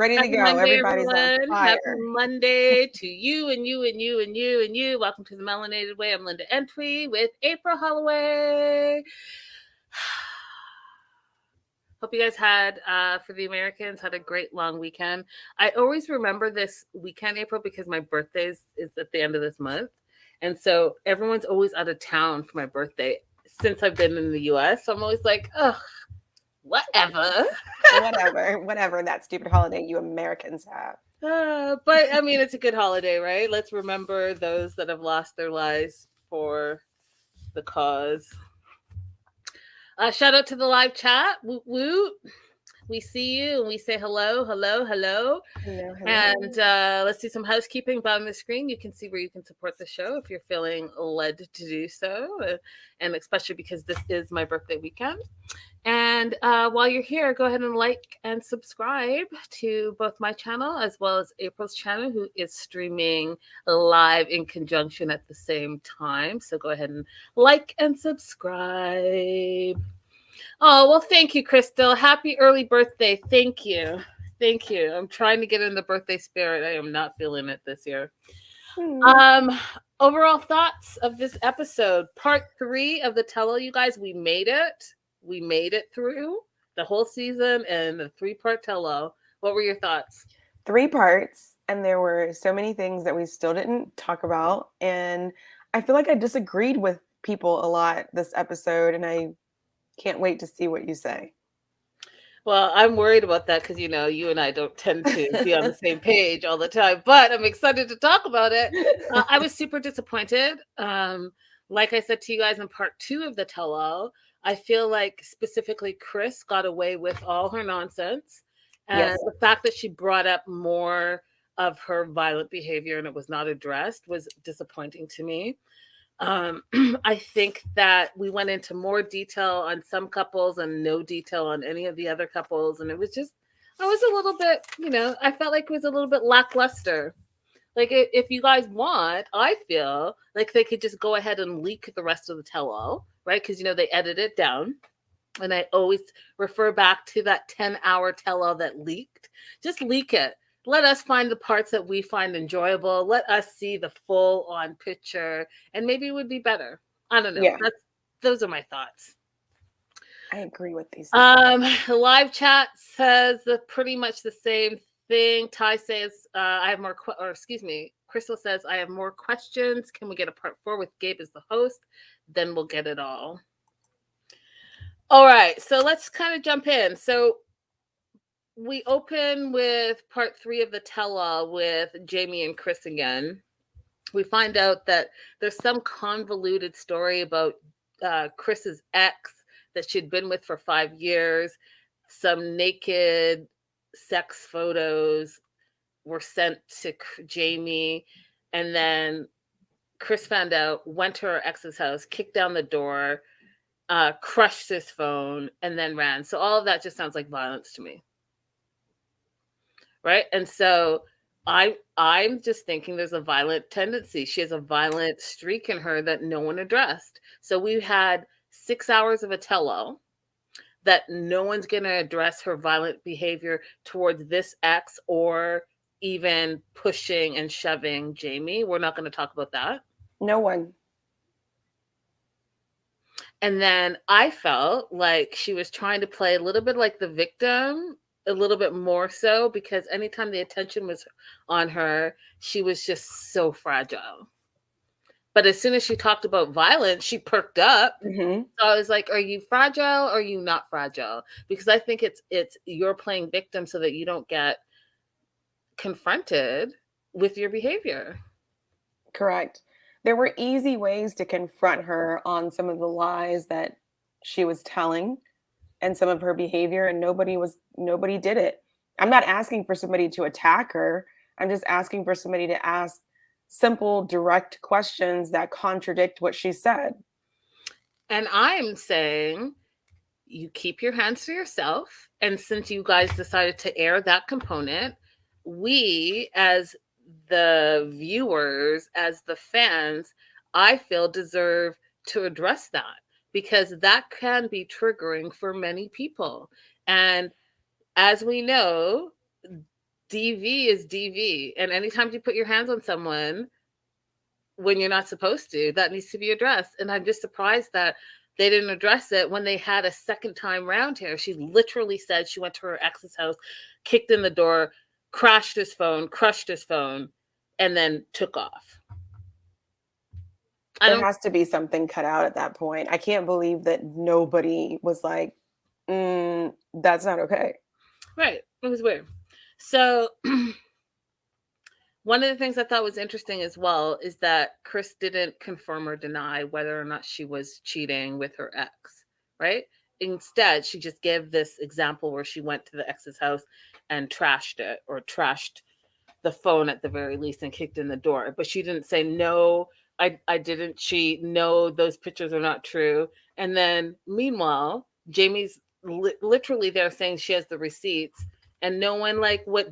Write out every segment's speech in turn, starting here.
ready to Happy go. Monday, Everybody's on everyone. Happy fire. Monday to you and you and you and you and you. Welcome to the Melanated Way. I'm Linda Antwi with April Holloway. Hope you guys had, for the Americans, had a great long weekend. I always remember this weekend, April, because my birthday is at the end of this month. And so everyone's always out of town for my birthday since I've been in the US. So I'm always like, ugh, whatever. whatever that stupid holiday you Americans have. But I mean, it's a good holiday, right? Let's remember those that have lost their lives for the cause. Shout out to the live chat. Woot woot. We see you and we say hello, hello, hello. Hello. And let's do some housekeeping. Bottom of the screen, you can see where you can support the show if you're feeling led to do so. And especially because this is my birthday weekend. And while you're here, go ahead and like and subscribe to both my channel as well as April's channel, who is streaming live in conjunction at the same time. So go ahead and like and subscribe. Oh, well, thank you, Crystal. Happy early birthday. Thank you. Thank you. I'm trying to get in the birthday spirit. I am not feeling it this year. Overall thoughts of this episode, part 3 of the Tell All, you guys. We made it. We made it through the whole season and the 3-part Tell All. What were your thoughts? 3 parts, and there were so many things that we still didn't talk about. And I feel like I disagreed with people a lot this episode, and I can't wait to see what you say. Well, I'm worried about that because, you know, you and I don't tend to be on the same page all the time, but I'm excited to talk about it. I was super disappointed. Like I said to you guys in part 2 of the Tell All, I feel like specifically Chris got away with all her nonsense. And Yes. the fact that she brought up more of her violent behavior and it was not addressed was disappointing to me. I think that we went into more detail on some couples and no detail on any of the other couples. And it was just, I was a little bit, you know, I felt like it was a little bit lackluster. Like, if you guys want, I feel like they could just go ahead and leak the rest of the Tell All, right? Because, you know, they edit it down. And I always refer back to that 10-hour Tell All that leaked. Just leak it. Let us find the parts that we find enjoyable. Let us see the full-on picture, and maybe it would be better. I don't know. Yeah. Those are my thoughts. I agree with these. Live chat says pretty much the same thing. Ty says, I have more, Crystal says, I have more questions. Can we get a part 4 with Gabe as the host? Then we'll get it all. All right, so let's kind of jump in. So we open with part 3 of the Tell All with Jamie and Chris again. We find out that there's some convoluted story about Chris's ex that she'd been with for 5 years. Some naked sex photos were sent to Jamie, and then Chris found out, went to her ex's house, kicked down the door, crushed his phone, and then ran. So all of that just sounds like violence to me. Right? And so I'm just thinking there's a violent tendency. She has a violent streak in her that no one addressed. So we had 6 hours of a Tell All that no one's going to address her violent behavior towards this ex or even pushing and shoving Jamie. We're not going to talk about that. No one. And then I felt like she was trying to play a little bit like the victim, a little bit more so, because anytime the attention was on her, she was just so fragile. But as soon as she talked about violence, she perked up. Mm-hmm. So I was like, are you fragile or are you not fragile? Because I think it's you're playing victim so that you don't get confronted with your behavior. Correct. There were easy ways to confront her on some of the lies that she was telling and some of her behavior, and nobody did it. I'm not asking for somebody to attack her. I'm just asking for somebody to ask simple, direct questions that contradict what she said. And I'm saying you keep your hands to yourself. And since you guys decided to air that component, we as the viewers, as the fans, I feel deserve to address that, because that can be triggering for many people. And as we know, DV is DV. And anytime you put your hands on someone when you're not supposed to, that needs to be addressed. And I'm just surprised that they didn't address it when they had a second time round here. She literally said she went to her ex's house, kicked in the door, crashed his phone, crushed his phone, and then took off. There has to be something cut out at that point. I can't believe that nobody was like, that's not okay. Right. It was weird. So one of the things I thought was interesting as well is that Chris didn't confirm or deny whether or not she was cheating with her ex, right? Instead, she just gave this example where she went to the ex's house and trashed it, or trashed the phone at the very least, and kicked in the door. But she didn't say, no, I didn't cheat. No, those pictures are not true. And then meanwhile, Jamie's literally there saying she has the receipts, and no one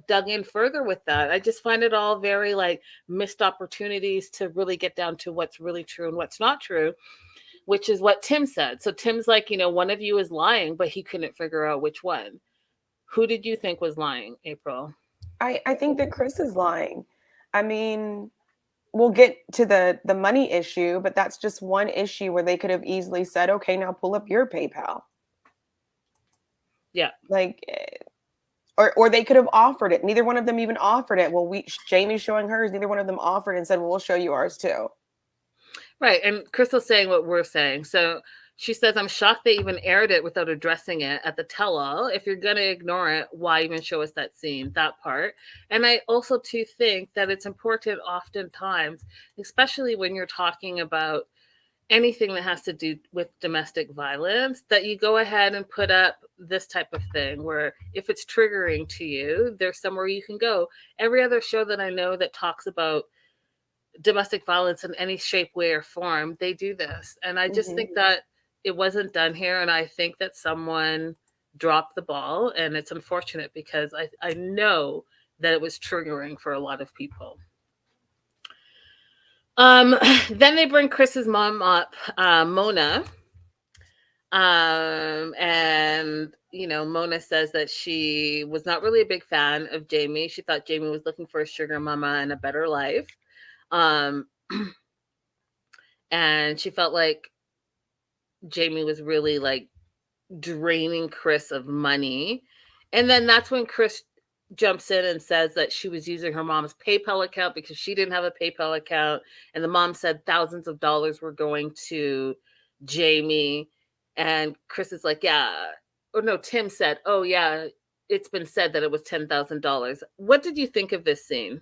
dug in further with that. I just find it all very missed opportunities to really get down to what's really true and what's not true, which is what Tim said. So Tim's like, one of you is lying, but he couldn't figure out which one. Who did you think was lying, April? I think that Chris is lying. I mean, we'll get to the money issue, but that's just one issue where they could have easily said, okay, now pull up your PayPal. Yeah. Or they could have offered it. Neither one of them even offered it. Well, Jamie's showing hers. Neither one of them offered and said, well, we'll show you ours too. Right. And Crystal's saying what we're saying. So she says, I'm shocked they even aired it without addressing it at the tell all. If you're going to ignore it, why even show us that scene, that part? And I also too think that it's important oftentimes, especially when you're talking about anything that has to do with domestic violence, that you go ahead and put up this type of thing where if it's triggering to you, there's somewhere you can go. Every other show that I know that talks about domestic violence in any shape, way, or form, they do this. And I just think that it wasn't done here. And I think that someone dropped the ball, and it's unfortunate because I know that it was triggering for a lot of people. Then they bring Chris's mom up, Mona. And Mona says that she was not really a big fan of Jamie. She thought Jamie was looking for a sugar mama and a better life. And she felt like Jamie was really draining Chris of money. And then that's when Chris jumps in and says that she was using her mom's PayPal account because she didn't have a PayPal account. And the mom said thousands of dollars were going to Jamie. And Chris is like, yeah. Or no, Tim said, oh, yeah, it's been said that it was $10,000. What did you think of this scene?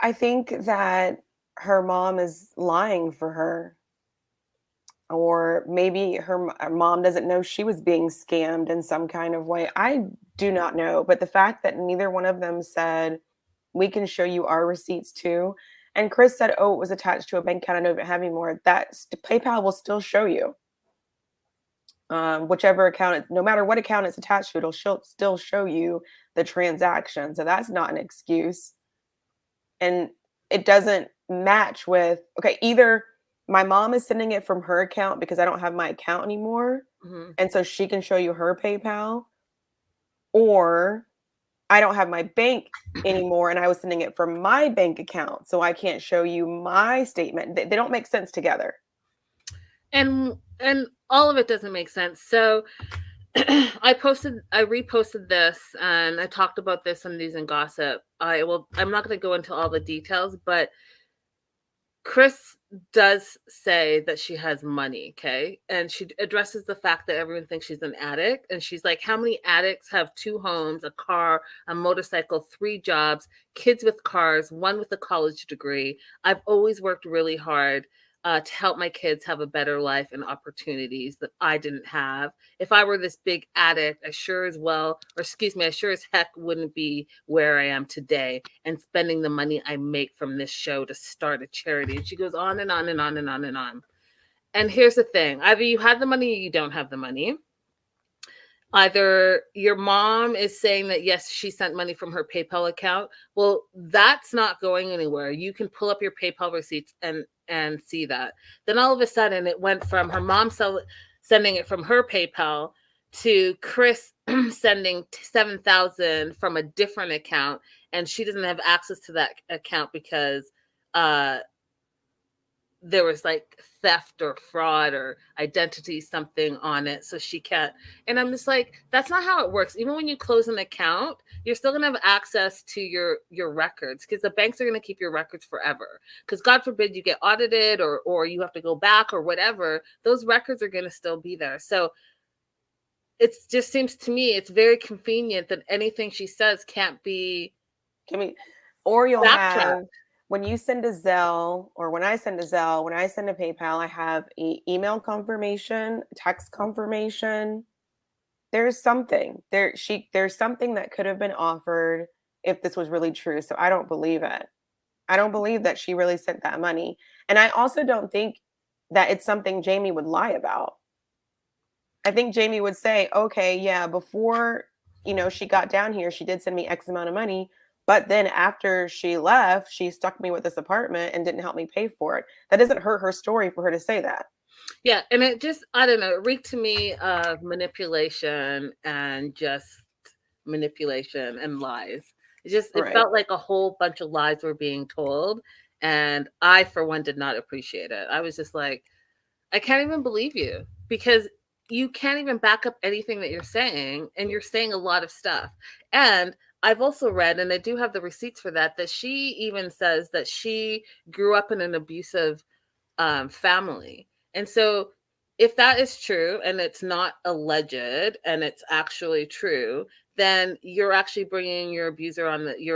I think that her mom is lying for her. Or maybe her mom doesn't know she was being scammed in some kind of way. I do not know. But the fact that neither one of them said, we can show you our receipts too. And Chris said, oh, it was attached to a bank account. I don't have anymore. PayPal will still show you. Whichever account, no matter what account it's attached to, it'll still show you the transaction. So that's not an excuse. And it doesn't match with, okay, either my mom is sending it from her account because I don't have my account anymore. And so she can show you her PayPal, or I don't have my bank anymore and I was sending it from my bank account, so I can't show you my statement. They don't make sense together. And all of it doesn't make sense. So I reposted this and I talked about this on News and Gossip. I'm not going to go into all the details, but Chris does say that she has money, okay? And she addresses the fact that everyone thinks she's an addict. And she's like, how many addicts have 2 homes, a car, a motorcycle, 3 jobs, kids with cars, 1 with a college degree? I've always worked really hard to help my kids have a better life and opportunities that I didn't have. If I were this big addict, I sure as heck wouldn't be where I am today and spending the money I make from this show to start a charity. And she goes on and on and on and on and on. And here's the thing. Either you have the money or you don't have the money. Either your mom is saying that, yes, she sent money from her PayPal account. Well, that's not going anywhere. You can pull up your PayPal receipts and see that. Then all of a sudden it went from her mom sending it from her PayPal to Chris sending 7,000 from a different account, and she doesn't have access to that account because there was like theft or fraud or identity something on it, so she can't. And I'm just like, that's not how it works. Even when you close an account, you're still gonna have access to your records, because the banks are gonna keep your records forever, because God forbid you get audited or you have to go back or whatever, those records are gonna still be there. So it just seems to me it's very convenient that anything she says can't be or you'll backtracked. have, when you send a Zelle, or when I send a Zelle, when I send a PayPal, I have email confirmation, text confirmation. There's something there's something that could have been offered if this was really true. So I don't believe it. I don't believe that she really sent that money. And I also don't think that it's something Jamie would lie about. I think Jamie would say, okay, yeah, before, she got down here, she did send me X amount of money. But then after she left, she stuck me with this apartment and didn't help me pay for it. That doesn't hurt her story for her to say that. Yeah, and it just, I don't know, it reeked to me of manipulation and just manipulation and lies. It Right. felt like a whole bunch of lies were being told. And I, for one, did not appreciate it. I was just like, I can't even believe you, because you can't even back up anything that you're saying. And you're saying a lot of stuff. And I've also read, and I do have the receipts for that, that she even says that she grew up in an abusive family. And so if that is true and it's not alleged and it's actually true, then you're actually bringing your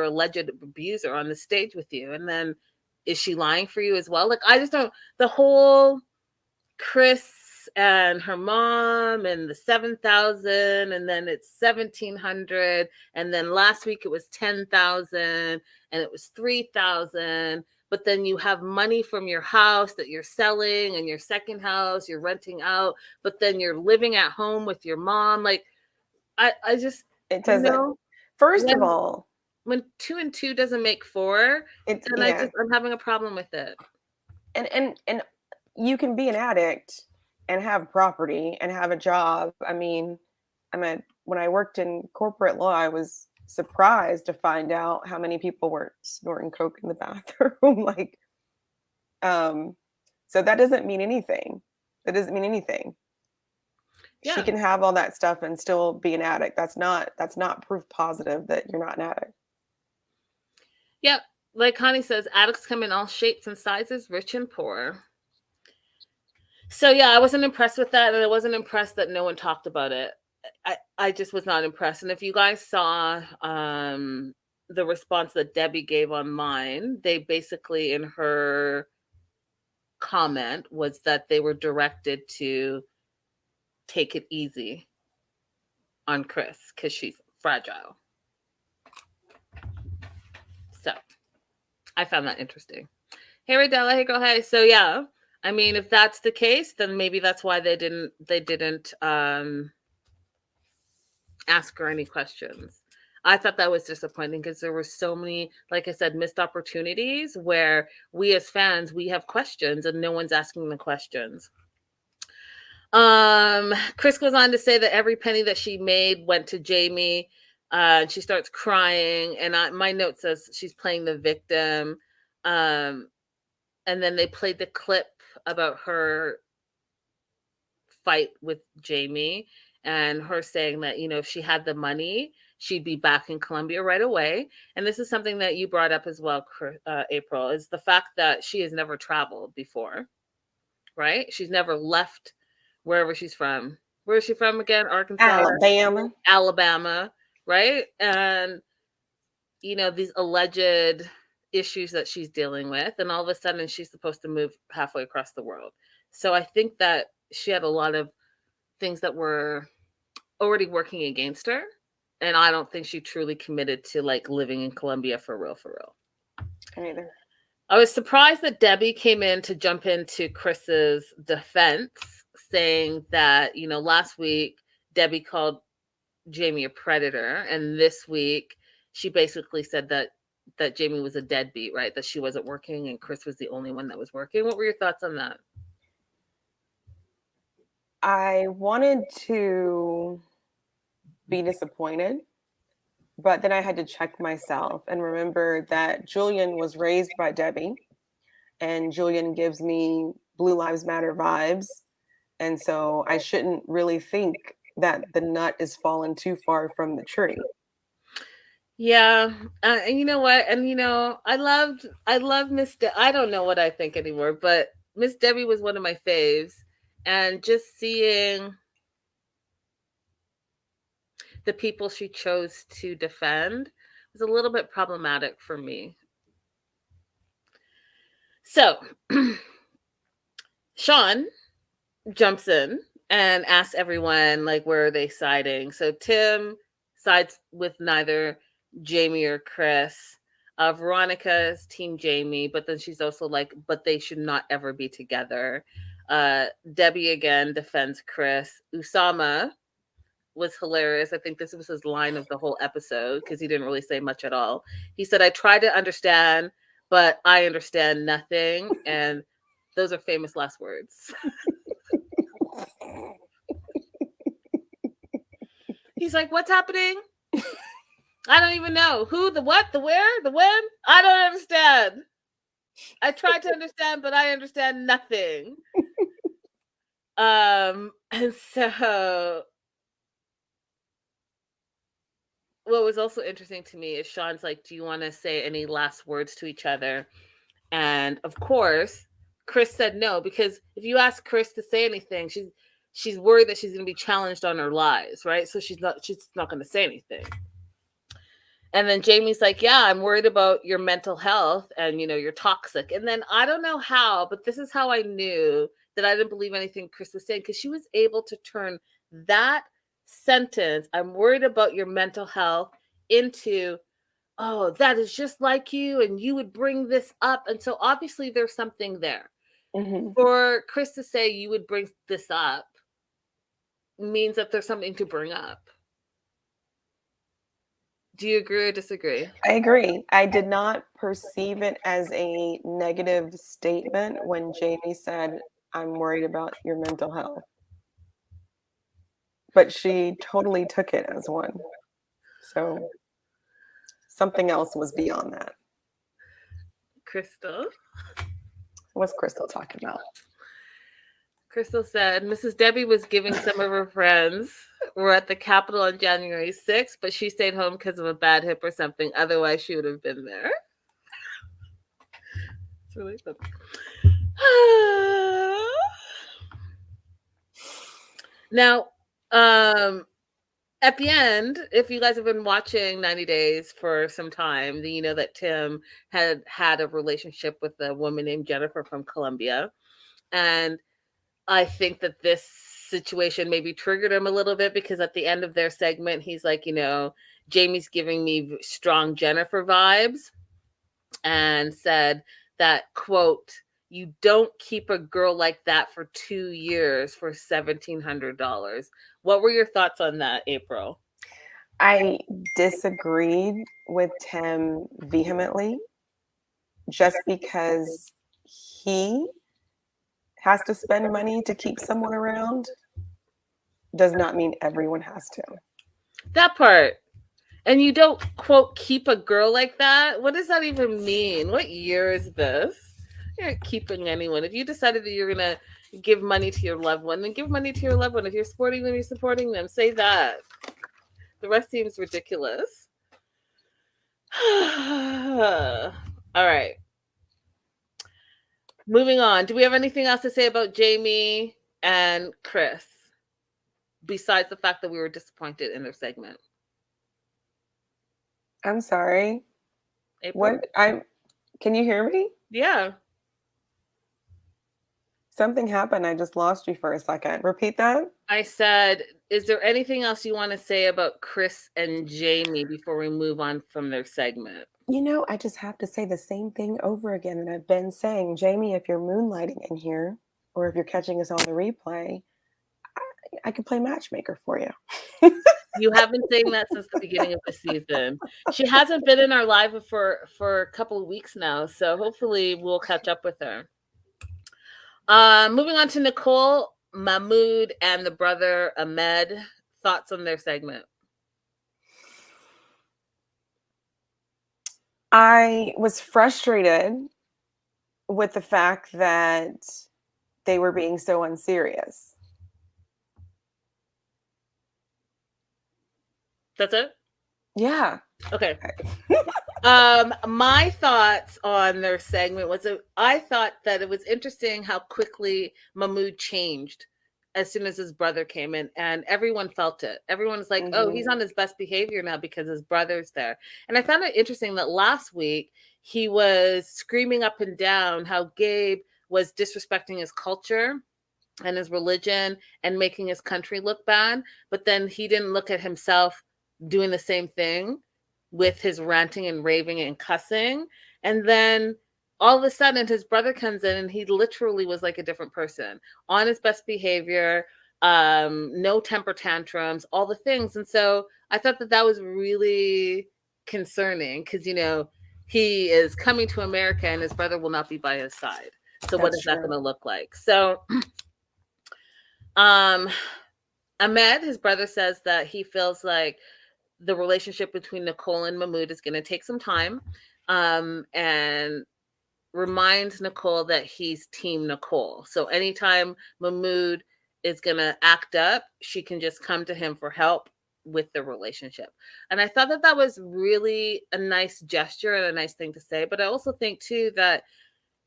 alleged abuser on the stage with you. And then is she lying for you as well? Like, I just don't, the whole Chris and her mom and the 7,000, and then it's 1,700, and then last week it was 10,000, and it was 3,000. But then you have money from your house that you're selling, and your second house you're renting out, but then you're living at home with your mom. Like, I just, It doesn't. First of all, when 2 and 2 doesn't make 4, it's, then yeah. I'm having a problem with it. And you can be an addict and have property and have a job. I mean, when I worked in corporate law, I was surprised to find out how many people were snorting coke in the bathroom. Like, so that doesn't mean anything. That doesn't mean anything. Yeah. She can have all that stuff and still be an addict. That's not proof positive that you're not an addict. Yep. Like Connie says, addicts come in all shapes and sizes, rich and poor. So yeah, I wasn't impressed with that, and I wasn't impressed that no one talked about it. I just was not impressed. And if you guys saw the response that Debbie gave on mine, they basically, in her comment, was that they were directed to take it easy on Chris because she's fragile. So I found that interesting. Hey, Radella, hey girl, hey. So yeah, I mean, if that's the case, then maybe that's why they didn't ask her any questions. I thought that was disappointing because there were so many, like I said, missed opportunities where we as fans, we have questions and no one's asking the questions. Chris goes on to say that every penny that she made went to Jamie. She starts crying, and my note says she's playing the victim. And then they played the clip about her fight with Jamie and her saying that, if she had the money, she'd be back in Colombia right away. And this is something that you brought up as well, April, is the fact that she has never traveled before, right? She's never left wherever she's from. Where is she from again? Arkansas? Alabama, right? And, these alleged issues that she's dealing with, and all of a sudden she's supposed to move halfway across the world. So I think that she had a lot of things that were already working against her, and I don't think she truly committed to like living in Colombia for real. Me neither. I was surprised that Debbie came in to jump into Chris's defense, saying that, last week Debbie called Jamie a predator, and this week she basically said that Jamie was a deadbeat, right? That she wasn't working and Chris was the only one that was working. What were your thoughts on that? I wanted to be disappointed. But then I had to check myself and remember that Julian was raised by Debbie, and Julian gives me Blue Lives Matter vibes. And so I shouldn't really think that the nut is fallen too far from the tree. Yeah, and you know what? And you know, I love Miss. I don't know what I think anymore, but Miss Debbie was one of my faves, and just seeing the people she chose to defend was a little bit problematic for me. So, Sean jumps in and asks everyone, like, where are they siding? So Tim sides with neither Jamie or Chris. Veronica's team Jamie, but then she's also like, but they should not ever be together. Debbie again defends Chris. Usama was hilarious. I think this was his line of the whole episode because he didn't really say much at all. He said, I try to understand, but I understand nothing. And those are famous last words. He's like, what's happening? I don't even know. Who, the what, the where, the when? I don't understand. I try to understand, but I understand nothing. And so what was also interesting to me is Sean's like, do you want to say any last words to each other? And of course, Chris said no, because if you ask Chris to say anything, she's worried that she's going to be challenged on her lies, right? So she's not going to say anything. And then Jamie's like, yeah, I'm worried about your mental health and, you know, you're toxic. And then I don't know how, but this is how I knew that I didn't believe anything Chris was saying, because she was able to turn that sentence, I'm worried about your mental health, into, oh, that is just like you and you would bring this up. And so obviously there's something there. Mm-hmm. For Chris to say you would bring this up means that there's something to bring up. Do you agree or disagree? I agree. I did not perceive it as a negative statement when Jamie said, I'm worried about your mental health. But she totally took it as one. So something else was beyond that. Crystal? What's Crystal talking about? Crystal said, Mrs. Debbie was giving some of her friends were at the Capitol on January 6th, but she stayed home because of a bad hip or something. Otherwise, she would have been there. It's really funny. Now, at the end, if you guys have been watching 90 Days for some time, then you know that Tim had a relationship with a woman named Jennifer from Colombia. And I think that this situation maybe triggered him a little bit, because at the end of their segment, he's like, you know, Jamie's giving me strong Jennifer vibes, and said that, quote, you don't keep a girl like that for 2 years for $1,700. What were your thoughts on that, April? I disagreed with Tim vehemently, just because he has to spend money to keep someone around does not mean everyone has to. That part. And you don't, quote, keep a girl like that? What does that even mean? What year is this? You're not keeping anyone. If you decided that you're going to give money to your loved one, then give money to your loved one. If you're supporting them, you're supporting them. Say that. The rest seems ridiculous. All right. Moving on. Do we have anything else to say about Jamie and Chris, besides the fact that we were disappointed in their segment? I'm sorry. April? Can you hear me? Yeah. Something happened. I just lost you for a second. Repeat that. I said, is there anything else you want to say about Chris and Jamie before we move on from their segment? You know, I just have to say the same thing over again that I've been saying. Jamie, if you're moonlighting in here, or if you're catching us on the replay, I can play matchmaker for you. You have been saying that since the beginning of the season. She hasn't been in our live for a couple of weeks now, so hopefully we'll catch up with her. Moving on to Nicole, Mahmoud, and the brother Ahmed. Thoughts on their segment? I was frustrated with the fact that they were being so unserious. That's it? Yeah. Okay. My thoughts on their segment was I thought that it was interesting how quickly Mahmoud changed as soon as his brother came in, and everyone felt it. Everyone was like, oh, he's on his best behavior now because his brother's there. And I found it interesting that last week he was screaming up and down how Gabe was disrespecting his culture and his religion and making his country look bad. But then he didn't look at himself doing the same thing with his ranting and raving and cussing. And then all of a sudden his brother comes in and he literally was like a different person, on his best behavior, no temper tantrums, all the things. And so I thought that that was really concerning because, you know, he is coming to America and his brother will not be by his side. So what is that going to look like? So Ahmed, his brother, says that he feels like the relationship between Nicole and Mahmoud is going to take some time, and reminds Nicole that he's team Nicole. So anytime Mahmoud is going to act up, she can just come to him for help with the relationship. And I thought that that was really a nice gesture and a nice thing to say. But I also think too that,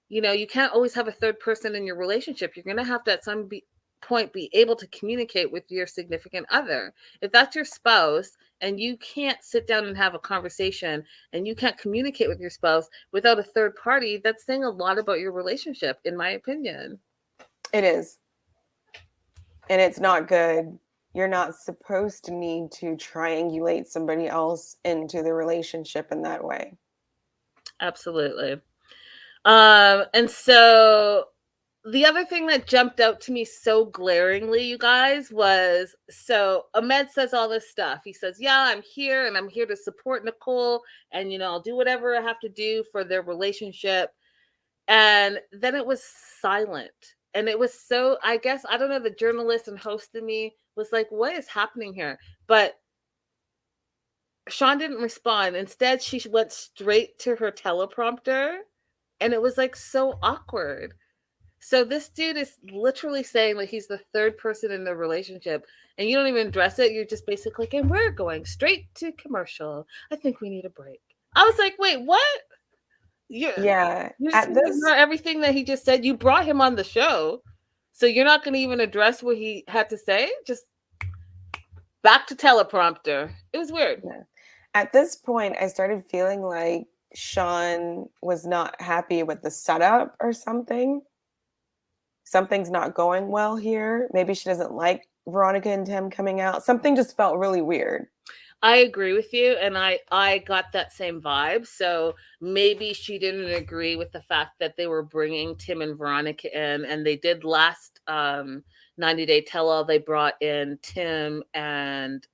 you know, you can't always have a third person in your relationship. You're going to have to at some point be able to communicate with your significant other. If that's your spouse and you can't sit down and have a conversation and you can't communicate with your spouse without a third party, that's saying a lot about your relationship, in my opinion. It is. And it's not good. You're not supposed to need to triangulate somebody else into the relationship in that way. Absolutely. And so the other thing that jumped out to me so glaringly, you guys, was, so Ahmed says all this stuff. He says, yeah, I'm here and I'm here to support Nicole and, you know, I'll do whatever I have to do for their relationship. And then it was silent. And it was so, I guess, I don't know, the journalist and host in me was like, what is happening here? But Sean didn't respond. Instead, she went straight to her teleprompter. And it was like so awkward. So this dude is literally saying like he's the third person in the relationship, and you don't even address it. You're just basically like, and we're going straight to commercial. I think we need a break. I was like, wait, what? You're just not everything that he just said. You brought him on the show, so you're not going to even address what he had to say. Just back to teleprompter. It was weird. Yeah. At this point, I started feeling like Sean was not happy with the setup or something. Something's not going well here. Maybe she doesn't like Veronica and Tim coming out. Something just felt really weird. I agree with you, and I got that same vibe. So maybe she didn't agree with the fact that they were bringing Tim and Veronica in, and they did last 90-Day Tell All. They brought in Tim and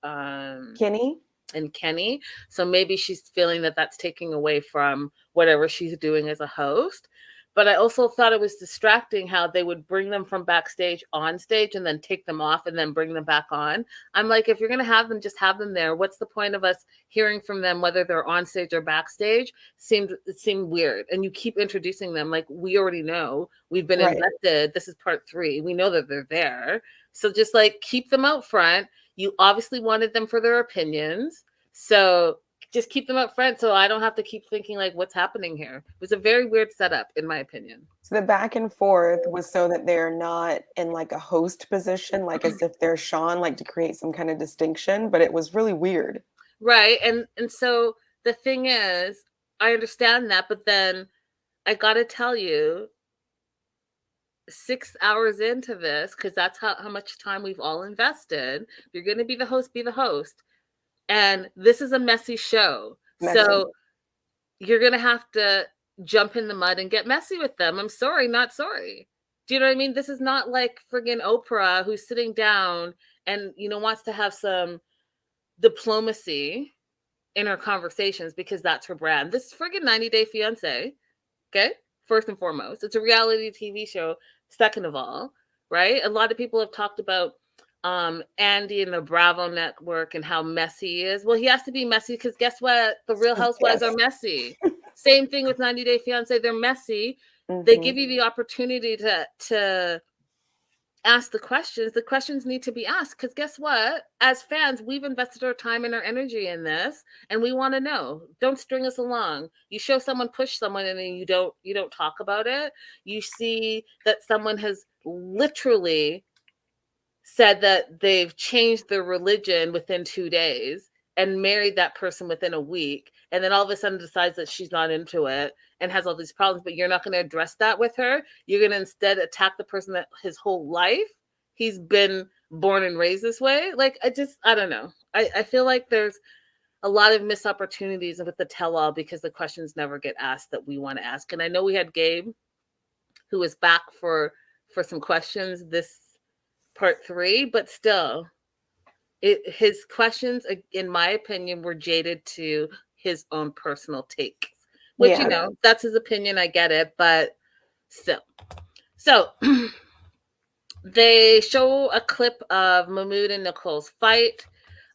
Kenny. So maybe she's feeling that that's taking away from whatever she's doing as a host. But I also thought it was distracting how they would bring them from backstage on stage and then take them off and then bring them back on. I'm like, if you're going to have them, just have them there. What's the point of us hearing from them, whether they're on stage or backstage? It seemed weird. And you keep introducing them like, we already know. We've been invested. This is part 3. We know that they're there. So just like keep them out front. You obviously wanted them for their opinions. So just keep them up front so I don't have to keep thinking like what's happening here. It was a very weird setup, in my opinion. So the back and forth was so that they're not in like a host position, like as if they're Sean, like to create some kind of distinction, but it was really weird. Right. And so the thing is, I understand that, but then I got to tell you, 6 hours into this, because that's how much time we've all invested, you're going to be the host, be the host. And this is a messy show. So you're going to have to jump in the mud and get messy with them. I'm sorry, not sorry. Do you know what I mean? This is not like friggin' Oprah who's sitting down and, you know, wants to have some diplomacy in her conversations because that's her brand. This is friggin' 90-Day Fiance. Okay? First and foremost. It's a reality TV show. Second of all, right? A lot of people have talked about Andy and the Bravo network and how messy he is. Well, he has to be messy because guess what? The Real Housewives are messy. Same thing with 90 Day Fiance. They're messy. Mm-hmm. They give you the opportunity to ask the questions. The questions need to be asked because guess what? As fans, we've invested our time and our energy in this, and we want to know. Don't string us along. You show someone push someone, and then you don't talk about it. You see that someone has literally said that they've changed their religion within 2 days and married that person within a week, and then all of a sudden decides that she's not into it and has all these problems, but you're not going to address that with her. You're going to instead attack the person that his whole life he's been born and raised this way. Like, I don't know. I feel like there's a lot of missed opportunities with the tell-all because the questions never get asked that we want to ask. And I know we had Gabe who was back for some questions this part 3, but still his questions, in my opinion, were jaded to his own personal take, which, you know, that's his opinion. I get it, but still. So they show a clip of Mahmoud and Nicole's fight,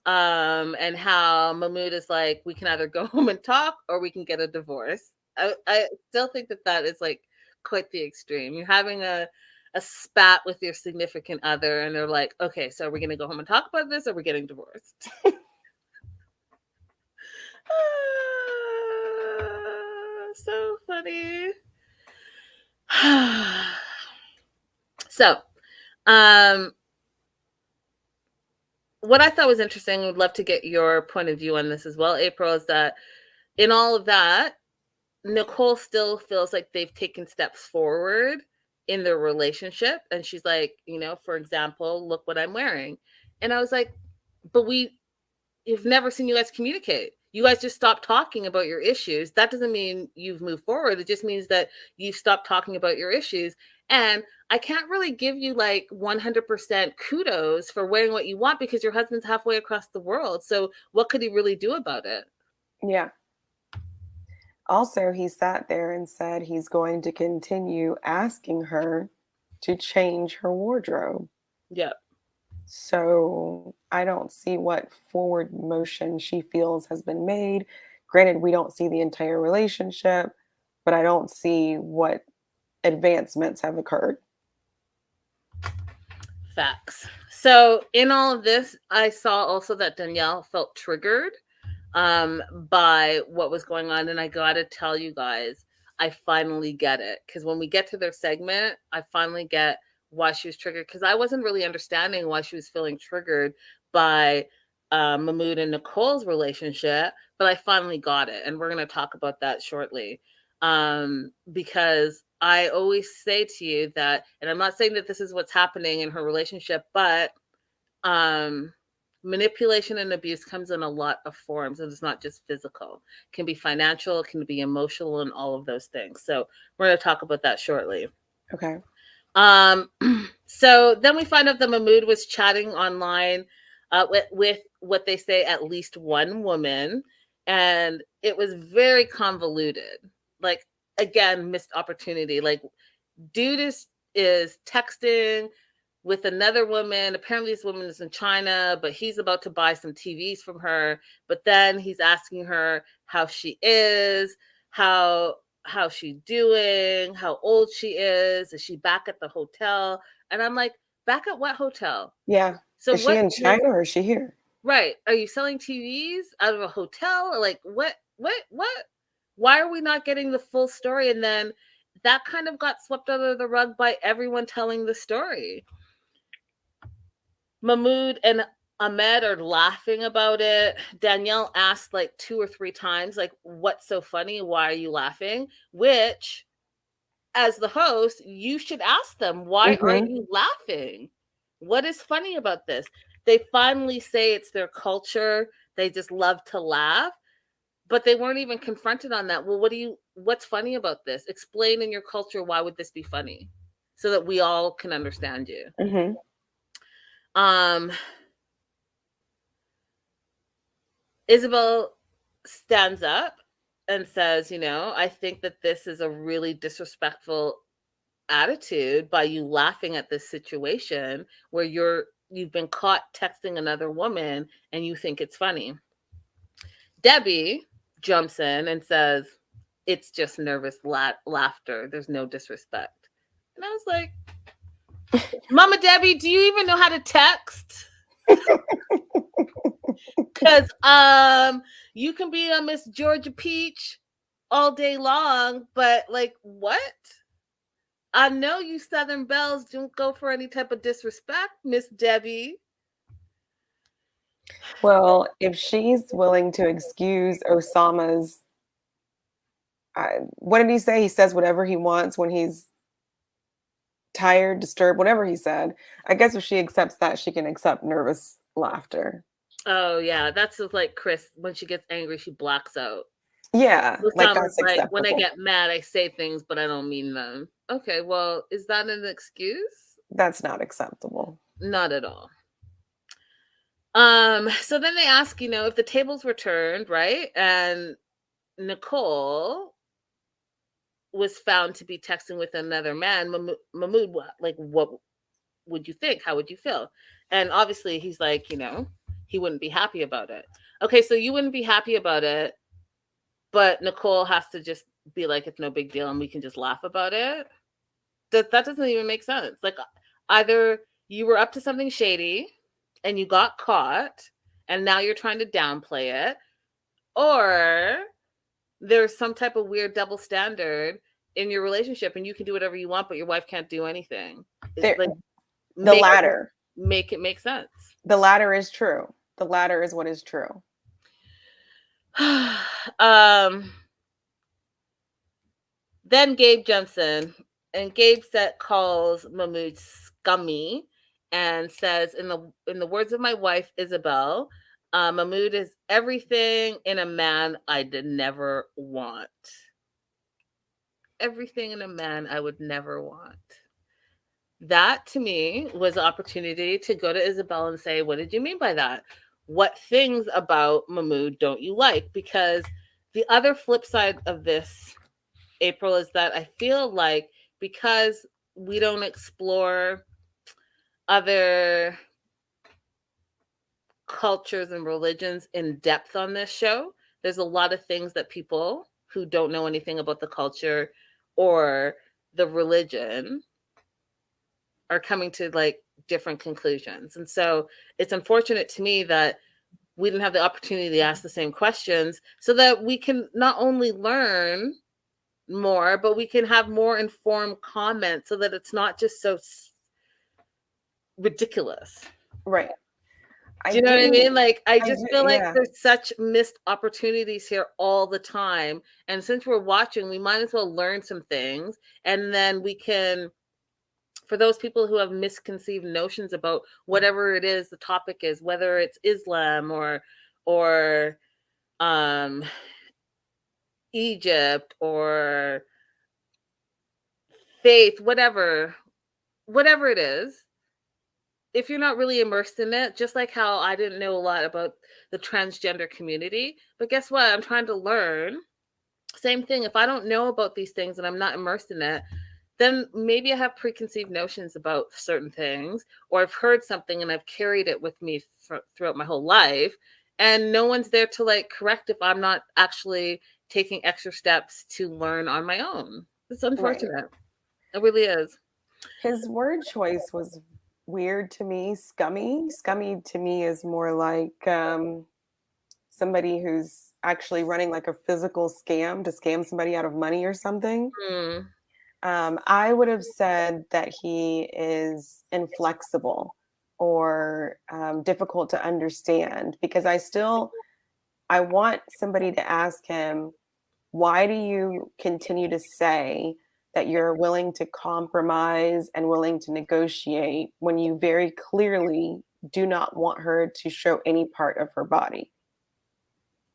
and how Mahmoud is like, we can either go home and talk or we can get a divorce. I still think that is like quite the extreme. You're having a spat with your significant other and they're like, okay, so are we going to go home and talk about this or are we getting divorced? So funny. So, what I thought was interesting, would love to get your point of view on this as well, April, is that in all of that, Nicole still feels like they've taken steps forward in their relationship. And she's like, you know, for example, look what I'm wearing. And I was like, but you've never seen you guys communicate. You guys just stopped talking about your issues. That doesn't mean you've moved forward. It just means that you've stopped talking about your issues. And I can't really give you like 100% kudos for wearing what you want because your husband's halfway across the world. So what could he really do about it? Yeah. Also, he sat there and said he's going to continue asking her to change her wardrobe. Yeah. So I don't see what forward motion she feels has been made. Granted, we don't see the entire relationship, but I don't see what advancements have occurred. Facts. So in all of this, I saw also that Danielle felt triggered by what was going on. And I got to tell you guys, I finally get it. Because when we get to their segment, I finally get why she was triggered. Because I wasn't really understanding why she was feeling triggered by Mahmoud and Nicole's relationship. But I finally got it. And we're going to talk about that shortly. Because I always say to you that, and I'm not saying that this is what's happening in her relationship, but manipulation and abuse comes in a lot of forms, and it's not just physical. It can be financial, it can be emotional, and all of those things. So we're going to talk about that shortly. Okay. So then we find out that Mahmoud was chatting online with what they say at least one woman, and it was very convoluted. Like, again, missed opportunity. Like, dude is texting with another woman. Apparently this woman is in China, but he's about to buy some TVs from her. But then he's asking her how she is, how she's doing, how old she is she back at the hotel? And I'm like, back at what hotel? Yeah. So is she in China or is she here? Right. Are you selling TVs out of a hotel? Or like, what? Why are we not getting the full story? And then that kind of got swept under the rug by everyone telling the story. Mahmoud and Ahmed are laughing about it. Danielle asked like 2 or 3 times, like, what's so funny? Why are you laughing? Which, as the host, you should ask them, why aren't you laughing? What is funny about this? They finally say it's their culture. They just love to laugh. But they weren't even confronted on that. Well, what's funny about this? Explain in your culture, why would this be funny? So that we all can understand you. Isabel stands up and says, you know, I think that this is a really disrespectful attitude by you laughing at this situation where you've been caught texting another woman and you think it's funny. Debbie jumps in and says, it's just nervous laughter. There's no disrespect. And I was like, Mama Debbie, do you even know how to text? Because you can be a Miss Georgia Peach all day long, but like, what? I know you Southern belles don't go for any type of disrespect, Miss Debbie. Well, if she's willing to excuse Osama's, what did he say? He says whatever he wants when he's tired, disturbed, whatever he said. I guess if she accepts that, she can accept nervous laughter. Oh yeah, that's just like Chris. When she gets angry, she blacks out. Yeah, like that's like acceptable. when I get mad, I say things, but I don't mean them. Okay, well, is that an excuse? That's not acceptable. Not at all. So then they ask, if the tables were turned, right? And Nicole was found to be texting with another man, Mahmoud, what would you think? How would you feel? And obviously he's like, he wouldn't be happy about it. Okay, so you wouldn't be happy about it, but Nicole has to just be like, it's no big deal and we can just laugh about it. That doesn't even make sense. Like, either you were up to something shady and you got caught and now you're trying to downplay it, or there's some type of weird double standard in your relationship and you can do whatever you want, but your wife can't do anything. The latter. Make it make sense. The latter is true. The latter is what is true. Then Gabe jumps in, and Gabe calls Mahmoud scummy and says, in the words of my wife, Isabel, Mahmoud is everything in a man I'd never want. Everything in a man I would never want. That, to me, was an opportunity to go to Isabel and say, what did you mean by that? What things about Mahmoud don't you like? Because the other flip side of this, April, is that I feel like because we don't explore other cultures and religions in depth on this show, there's a lot of things that people who don't know anything about the culture or the religion are coming to like different conclusions. And so it's unfortunate to me that we didn't have the opportunity to ask the same questions so that we can not only learn more, but we can have more informed comments so that it's not just so ridiculous. Right. Do you know what I mean? Like, I just feel like there's such missed opportunities here all the time. And since we're watching, we might as well learn some things. And then we can, for those people who have misconceived notions about whatever it is the topic is, whether it's Islam or Egypt or faith, whatever it is, if you're not really immersed in it, just like how I didn't know a lot about the transgender community, but guess what? I'm trying to learn. Same thing. If I don't know about these things and I'm not immersed in it, then maybe I have preconceived notions about certain things, or I've heard something and I've carried it with me throughout my whole life, and no one's there to like correct if I'm not actually taking extra steps to learn on my own. It's unfortunate. Right. It really is. His word choice was weird to me. Scummy to me is more like somebody who's actually running like a physical scam to scam somebody out of money or something. I would have said that he is inflexible or difficult to understand, because I want somebody to ask him, why do you continue to say that you're willing to compromise and willing to negotiate when you very clearly do not want her to show any part of her body?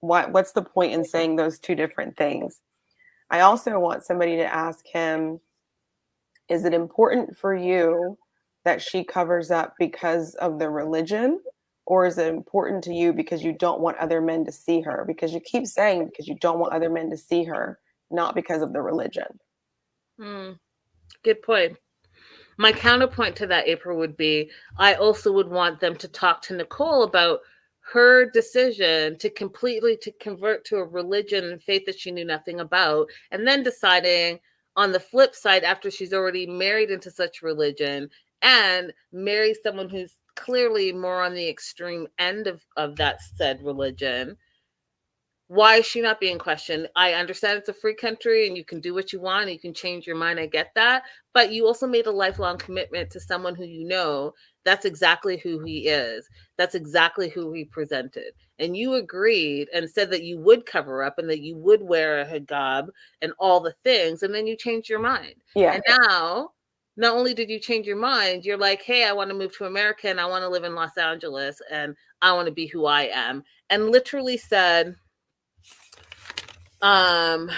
What's the point in saying those two different things? I also want somebody to ask him, is it important for you that she covers up because of the religion, or is it important to you because you don't want other men to see her? Because you keep saying because you don't want other men to see her, not because of the religion. Good point. My counterpoint to that, April, would be I also would want them to talk to Nicole about her decision to completely to convert to a religion and faith that she knew nothing about, and then deciding on the flip side, after she's already married into such religion and marry someone who's clearly more on the extreme end of that said religion, why is she not being questioned? I understand it's a free country and you can do what you want and you can change your mind. I get that. But you also made a lifelong commitment to someone who you know that's exactly who he is. That's exactly who he presented. And you agreed and said that you would cover up and that you would wear a hijab and all the things. And then you changed your mind. Yeah. And now, not only did you change your mind, you're like, hey, I want to move to America and I want to live in Los Angeles and I want to be who I am. And literally said, that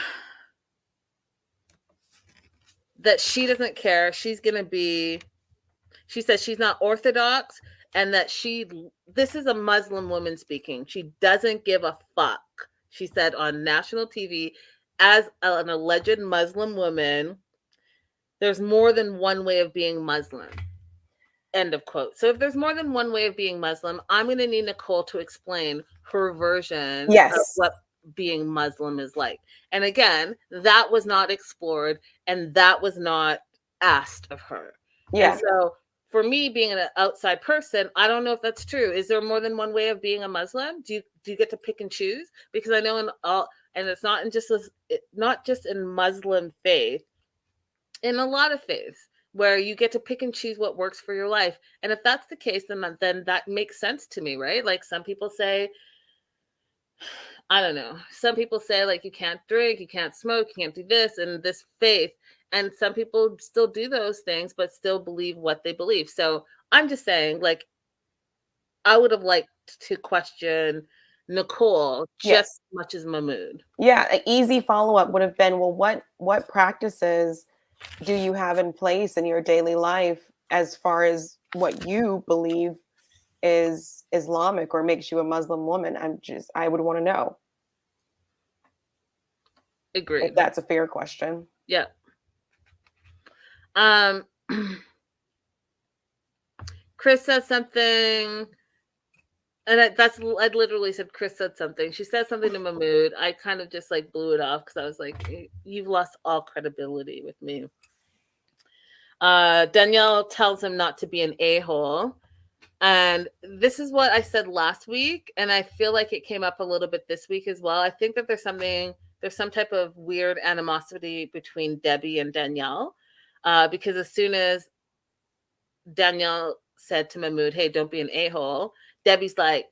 she doesn't care. She's going to be, she says she's not Orthodox and that this is a Muslim woman speaking. She doesn't give a fuck. She said on national TV, as an alleged Muslim woman, there's more than one way of being Muslim. End of quote. So if there's more than one way of being Muslim, I'm going to need Nicole to explain her version of what being Muslim is like. And again, that was not explored and that was not asked of her. Yeah. And so for me being an outside person, I don't know if that's true. Is there more than one way of being a Muslim? Do you get to pick and choose? Because I know in all, and it's not just in Muslim faith, in a lot of faiths, where you get to pick and choose what works for your life. And if that's the case, then that makes sense to me, right? Like some people say, I don't know. Some people say like you can't drink, you can't smoke, you can't do this and this faith. And some people still do those things, but still believe what they believe. So I'm just saying, like, I would have liked to question Nicole just as much as Mahmoud. Yeah, an easy follow-up would have been, well, what practices do you have in place in your daily life as far as what you believe is Islamic or makes you a Muslim woman? I would want to know. Agreed. If that's a fair question. Yeah. Chris says something, and I literally said Chris said something. She said something to Mahmoud. I kind of just like blew it off because I was like, you've lost all credibility with me. Danielle tells him not to be an a-hole. And this is what I said last week, and I feel like it came up a little bit this week as well. I think that there's some type of weird animosity between Debbie and Danielle, because as soon as Danielle said to Mahmoud, hey, don't be an a-hole, Debbie's like,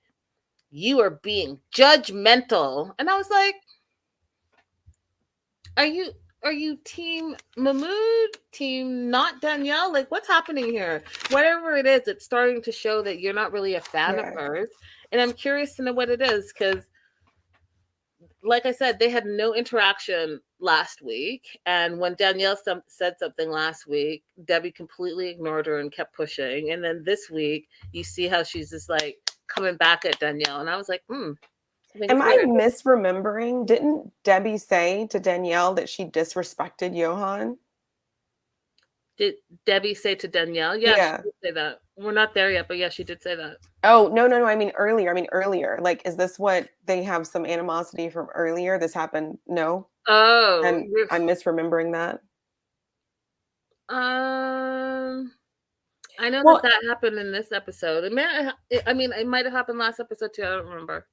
you are being judgmental. And I was like, are you team Mahmoud, team not Danielle? Like, what's happening here? Whatever it is, it's starting to show that you're not really a fan of hers. And I'm curious to know what it is, because like I said, they had no interaction last week. And when Danielle said something last week, Debbie completely ignored her and kept pushing. And then this week, you see how she's just like coming back at Danielle. And I was like, Am I misremembering? Didn't Debbie say to Danielle that she disrespected Johan? Did Debbie say to Danielle? Yeah, she did say that. We're not there yet, but yeah, she did say that. Oh, no. I mean earlier. Like, is this what they have some animosity from earlier? This happened? No. Oh, I'm misremembering that. I know that happened in this episode. It might have happened last episode too. I don't remember.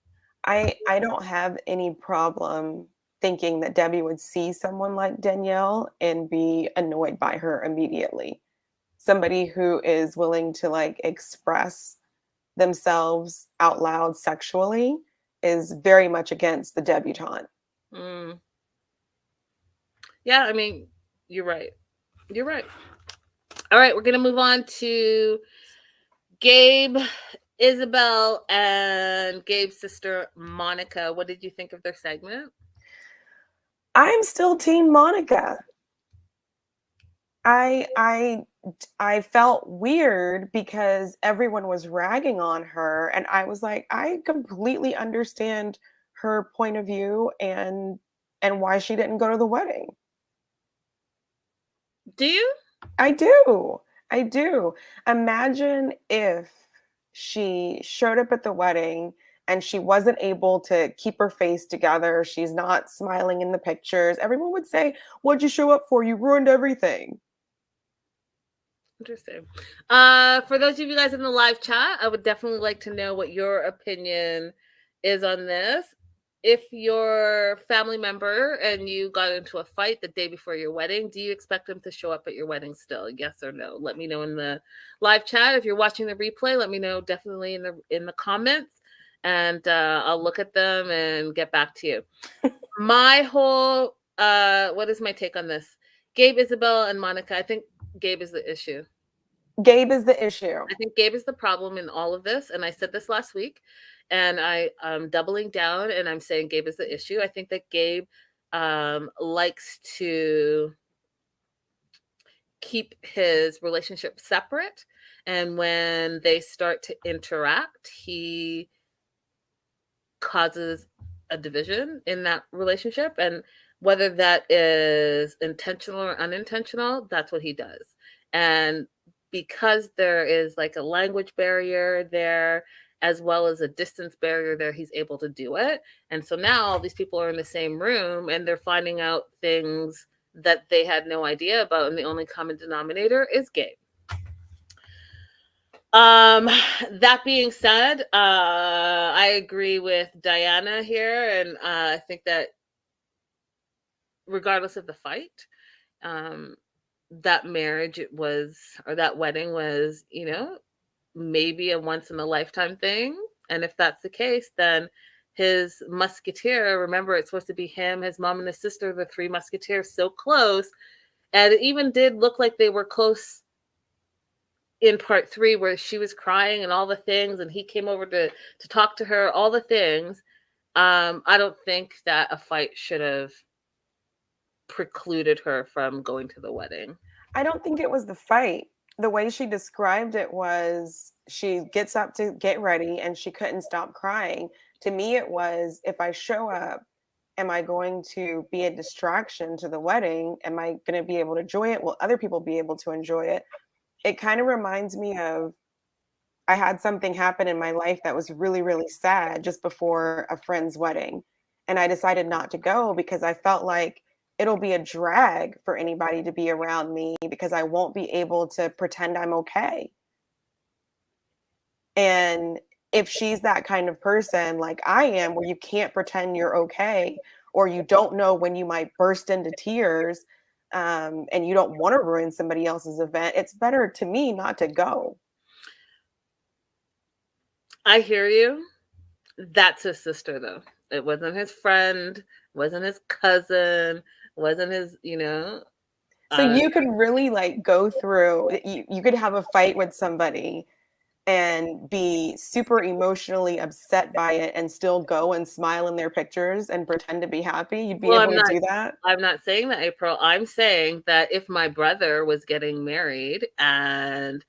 I don't have any problem thinking that Debbie would see someone like Danielle and be annoyed by her immediately. Somebody who is willing to like express themselves out loud sexually is very much against the debutante. Yeah, I mean, you're right. All right, we're going to move on to Gabe, Isabel, and Gabe's sister, Monica. What did you think of their segment? I'm still team Monica. I felt weird because everyone was ragging on her, and I was like, I completely understand her point of view and why she didn't go to the wedding. Do you? I do. Imagine if she showed up at the wedding and she wasn't able to keep her face together. She's not smiling in the pictures. Everyone would say, "What'd you show up for? You ruined everything." Interesting. For those of you guys in the live chat, I would definitely like to know what your opinion is on this. If your family member and you got into a fight the day before your wedding, do you expect them to show up at your wedding still? Yes or no? Let me know in the live chat. If you're watching the replay, let me know definitely in the comments, and I'll look at them and get back to you. My whole what is my take on this? Gabe, Isabel, and Monica. I think Gabe is the issue. Gabe is the issue. I think Gabe is the problem in all of this. And I said this last week, and I'm doubling down and I'm saying Gabe is the issue. I think that Gabe likes to keep his relationship separate. And when they start to interact, he causes a division in that relationship. And whether that is intentional or unintentional, that's what he does. And because there is like a language barrier there, as well as a distance barrier there, he's able to do it. And so now all these people are in the same room and they're finding out things that they had no idea about. And the only common denominator is Gabe. That being said, I agree with Diana here. And I think that regardless of the fight, that marriage that wedding was, maybe a once in a lifetime thing. And if that's the case, then his musketeer, remember, it's supposed to be him, his mom, and his sister, the three musketeers, so close. And it even did look like they were close in part 3, where she was crying and all the things, and he came over to talk to her, all the things. I don't think that a fight should have precluded her from going to the wedding. I don't think it was the fight. The way she described it was she gets up to get ready and she couldn't stop crying. To me, it was, if I show up, am I going to be a distraction to the wedding? Am I going to be able to enjoy it? Will other people be able to enjoy it? It kind of reminds me of, I had something happen in my life that was really, really sad just before a friend's wedding. And I decided not to go because I felt like it'll be a drag for anybody to be around me because I won't be able to pretend I'm okay. And if she's that kind of person like I am, where you can't pretend you're okay, or you don't know when you might burst into tears, and you don't want to ruin somebody else's event, it's better to me not to go. I hear you. That's his sister, though. It wasn't his friend, wasn't his cousin, wasn't his, So you could really like go through, you could have a fight with somebody and be super emotionally upset by it and still go and smile in their pictures and pretend to be happy. You'd be able to do that? I'm not saying that, April. I'm saying that if my brother was getting married and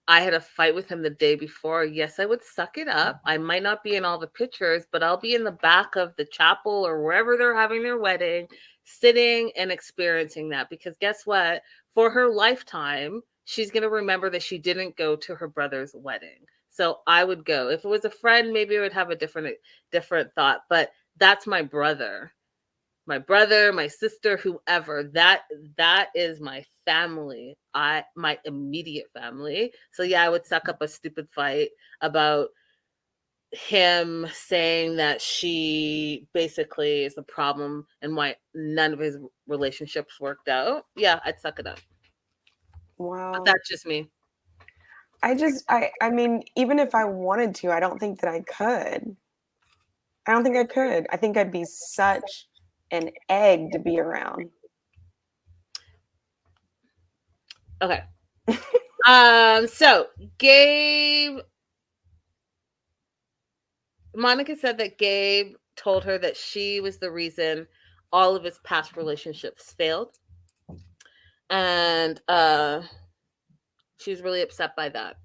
I had a fight with him the day before, yes, I would suck it up. I might not be in all the pictures, but I'll be in the back of the chapel or wherever they're having their wedding, sitting and experiencing that. Because guess what? For her lifetime, she's going to remember that she didn't go to her brother's wedding. So I would go. If it was a friend, maybe I would have a different thought. But that's my brother. My brother, my sister, whoever, that is my family, my immediate family. So yeah, I would suck up a stupid fight about him saying that she basically is the problem and why none of his relationships worked out. Yeah, I'd suck it up. Wow. But that's just me. I mean, even if I wanted to, I don't think that I could. I don't think I could. I think I'd be such an egg to be around. Okay. So Monica said that Gabe told her that she was the reason all of his past relationships failed. And she was really upset by that.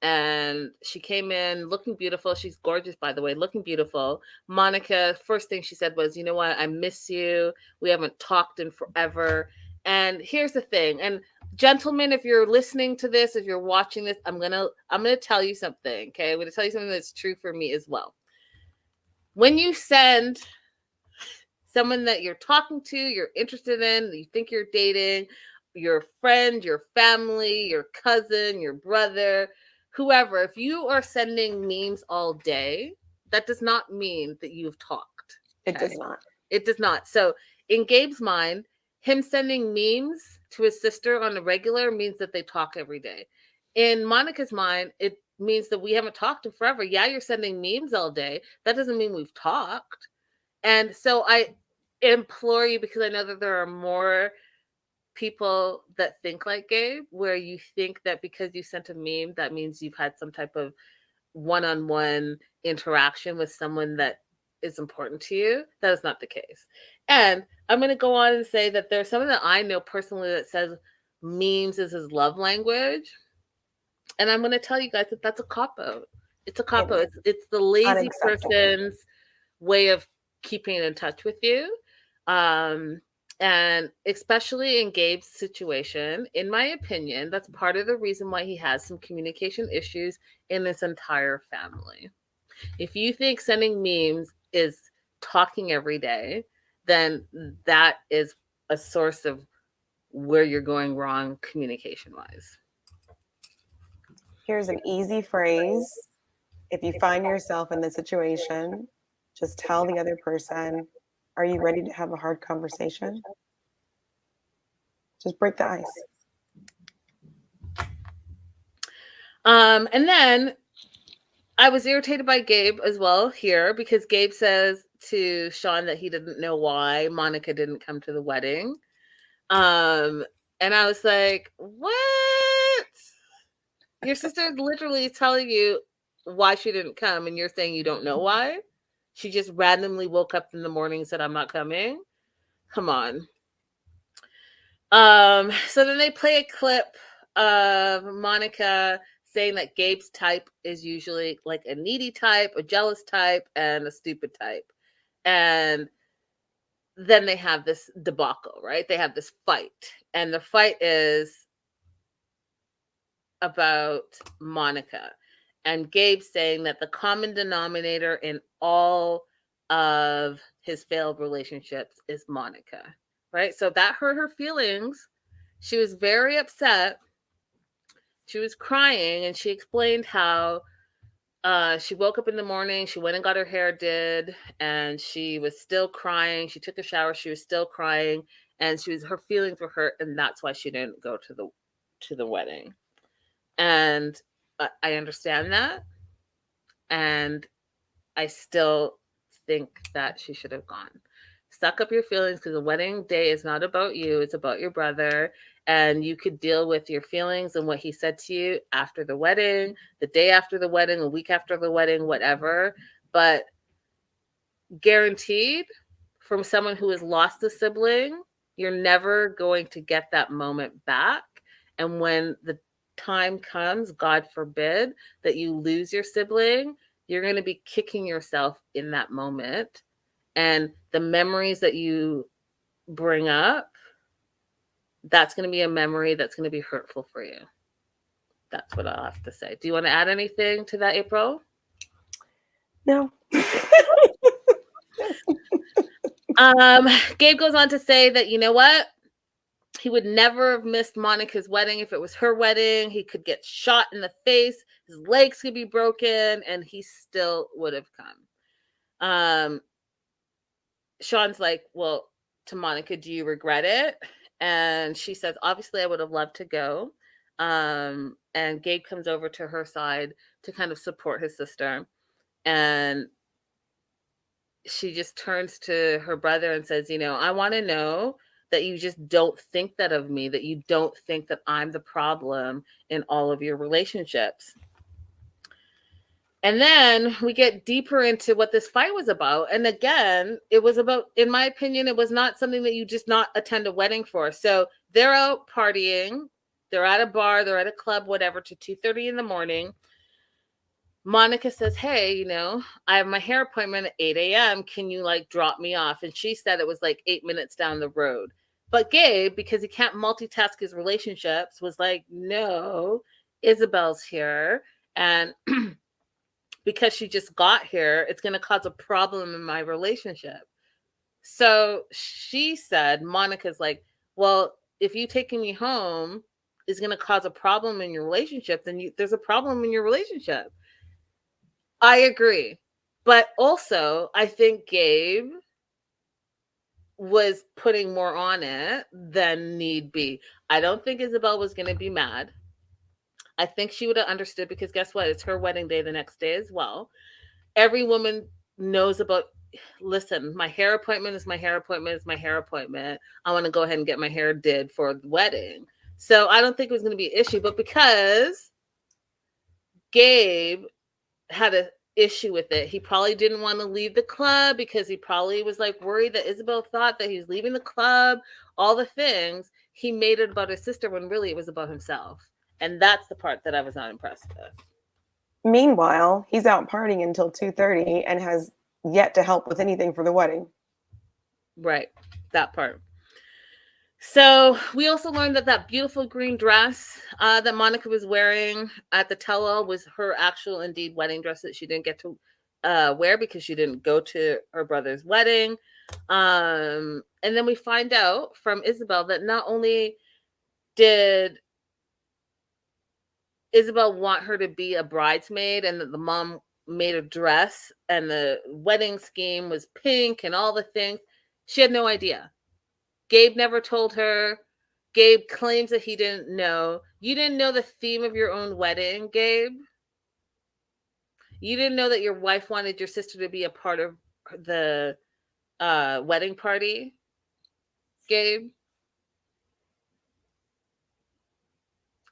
And she came in looking beautiful. She's gorgeous, by the way, looking beautiful. Monica, first thing she said was, you know what? I miss you. We haven't talked in forever. And here's the thing. And gentlemen, if you're listening to this, if you're watching this, I'm gonna tell you something. Okay. I'm gonna tell you something that's true for me as well. when you send someone that you're talking to, you're interested in, you think you're dating, your friend, your family, your cousin, your brother, whoever, if you are sending memes all day, that does not mean that you've talked. It does not. It does not. So in Gabe's mind, him sending memes to his sister on a regular means that they talk every day. In Monica's mind, it means that we haven't talked in forever. Yeah, you're sending memes all day. That doesn't mean we've talked. And so I implore you, because I know that there are more people that think like Gabe, where you think that because you sent a meme, that means you've had some type of one-on-one interaction with someone that is important to you. That is not the case. And I'm going to go on and say that there's someone that I know personally that says memes is his love language. And I'm going to tell you guys that that's a cop-out. It's a cop-out. It's the lazy person's way of keeping in touch with you. And especially in Gabe's situation, in my opinion, that's part of the reason why he has some communication issues in his entire family. If you think sending memes is talking every day, then that is a source of where you're going wrong communication-wise. Here's an easy phrase. If you find yourself in this situation, just tell the other person, are you ready to have a hard conversation? Just break the ice. And then I was irritated by Gabe as well here, because Gabe says to Sean that he didn't know why Monica didn't come to the wedding. And I was like, what? Your sister is literally telling you why she didn't come, and you're saying you don't know why? She just randomly woke up in the morning and said, I'm not coming? Come on. So then they play a clip of Monica saying that Gabe's type is usually like a needy type, a jealous type, and a stupid type. And then they have this debacle, right? They have this fight. And the fight is about Monica. And Gabe saying that the common denominator in all of his failed relationships is Monica, right? So that hurt her feelings. She was very upset. She was crying, and she explained how she woke up in the morning, she went and got her hair did, and she was still crying. She took a shower, she was still crying, and her feelings were hurt, and that's why she didn't go to the wedding. And I understand that, and I still think that she should have gone. Suck up your feelings, because the wedding day is not about you, it's about your brother. And you could deal with your feelings and what he said to you after the wedding, the day after the wedding, a week after the wedding, whatever. But guaranteed, from someone who has lost a sibling, you're never going to get that moment back. And when the time comes, God forbid, that you lose your sibling, you're going to be kicking yourself in that moment. And the memories that you bring up, that's going to be a memory that's going to be hurtful for you. That's what I'll have to say. Do you want to add anything to that, April? No. Gabe goes on to say that, you know what? He would never have missed Monica's wedding if it was her wedding. He could get shot in the face, his legs could be broken, and he still would have come. Sean's like, well, to Monica, do you regret it? And she says, obviously, I would have loved to go. And Gabe comes over to her side to kind of support his sister. And she just turns to her brother and says, you know, I want to know that you just don't think that of me, that you don't think that I'm the problem in all of your relationships. And then we get deeper into what this fight was about. And again, it was about, in my opinion, it was not something that you just not attend a wedding for. So they're out partying. They're at a bar. They're at a club, whatever, to 2:30 in the morning. Monica says, hey, you know, I have my hair appointment at 8 a.m. Can you like drop me off? And she said it was like 8 minutes down the road. But Gabe, because he can't multitask his relationships, was like, no, Isabel's here. And because she just got here, it's going to cause a problem in my relationship. So she said, Monica's like, well, if you taking me home is going to cause a problem in your relationship, then there's a problem in your relationship. I agree. But also, I think Gabe was putting more on it than need be. I don't think Isabel was going to be mad. I think she would have understood, because guess what? It's her wedding day the next day as well. Every woman knows about, listen, my hair appointment is my hair appointment is my hair appointment. I want to go ahead and get my hair did for the wedding. So I don't think it was going to be an issue. But because Gabe had an issue with it, he probably didn't want to leave the club, because he probably was like worried that Isabel thought that he was leaving the club, all the things. He made it about his sister when really it was about himself. And that's the part that I was not impressed with. Meanwhile, he's out partying until 2:30 and has yet to help with anything for the wedding. Right. That part. So we also learned that beautiful green dress that Monica was wearing at the Tell All was her actual, indeed, wedding dress that she didn't get to wear because she didn't go to her brother's wedding. And then we find out from Isabel that not only did Isabel want her to be a bridesmaid, and that the mom made a dress and the wedding scheme was pink and all the things, she had no idea. Gabe never told her. Gabe claims that he didn't know. You didn't know the theme of your own wedding, Gabe? You didn't know that your wife wanted your sister to be a part of the wedding party, Gabe?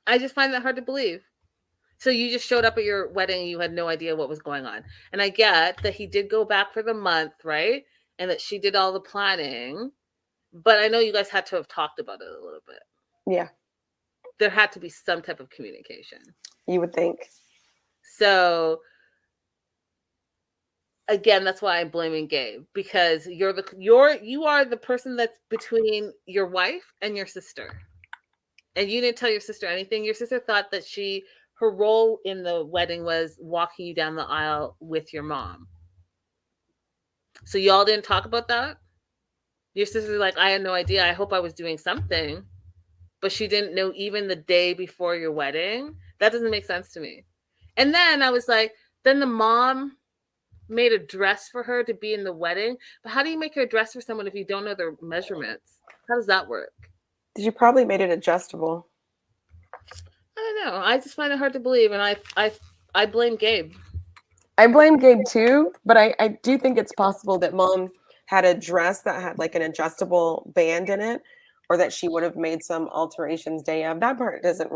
I just find that hard to believe. So you just showed up at your wedding and you had no idea what was going on. And I get that he did go back for the month, right? And that she did all the planning. But I know you guys had to have talked about it a little bit. Yeah. There had to be some type of communication. You would think. So again, that's why I'm blaming Gabe, because you are the person that's between your wife and your sister. And you didn't tell your sister anything. Your sister thought that her role in the wedding was walking you down the aisle with your mom. So y'all didn't talk about that? Your sister's like, I had no idea. I hope I was doing something. But she didn't know even the day before your wedding? That doesn't make sense to me. And then I was like, then the mom made a dress for her to be in the wedding. But how do you make a dress for someone if you don't know their measurements? How does that work? You probably made it adjustable. I don't know. I just find it hard to believe. And I blame Gabe. I blame Gabe too, but I do think it's possible that mom had a dress that had like an adjustable band in it, or that she would have made some alterations day of. That part doesn't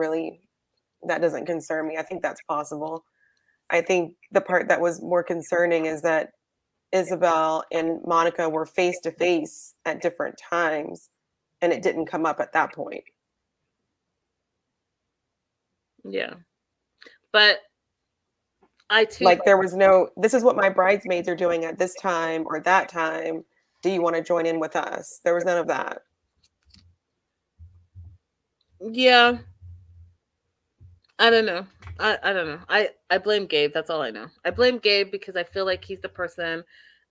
concern me. I think that's possible. I think the part that was more concerning is that Isabel and Monica were face to face at different times, and it didn't come up at that point. Yeah. But I too, like, there was no, this is what my bridesmaids are doing at this time or that time. Do you want to join in with us? There was none of that. Yeah. I don't know. I don't know. I blame Gabe. That's all I know. I blame Gabe because I feel like he's the person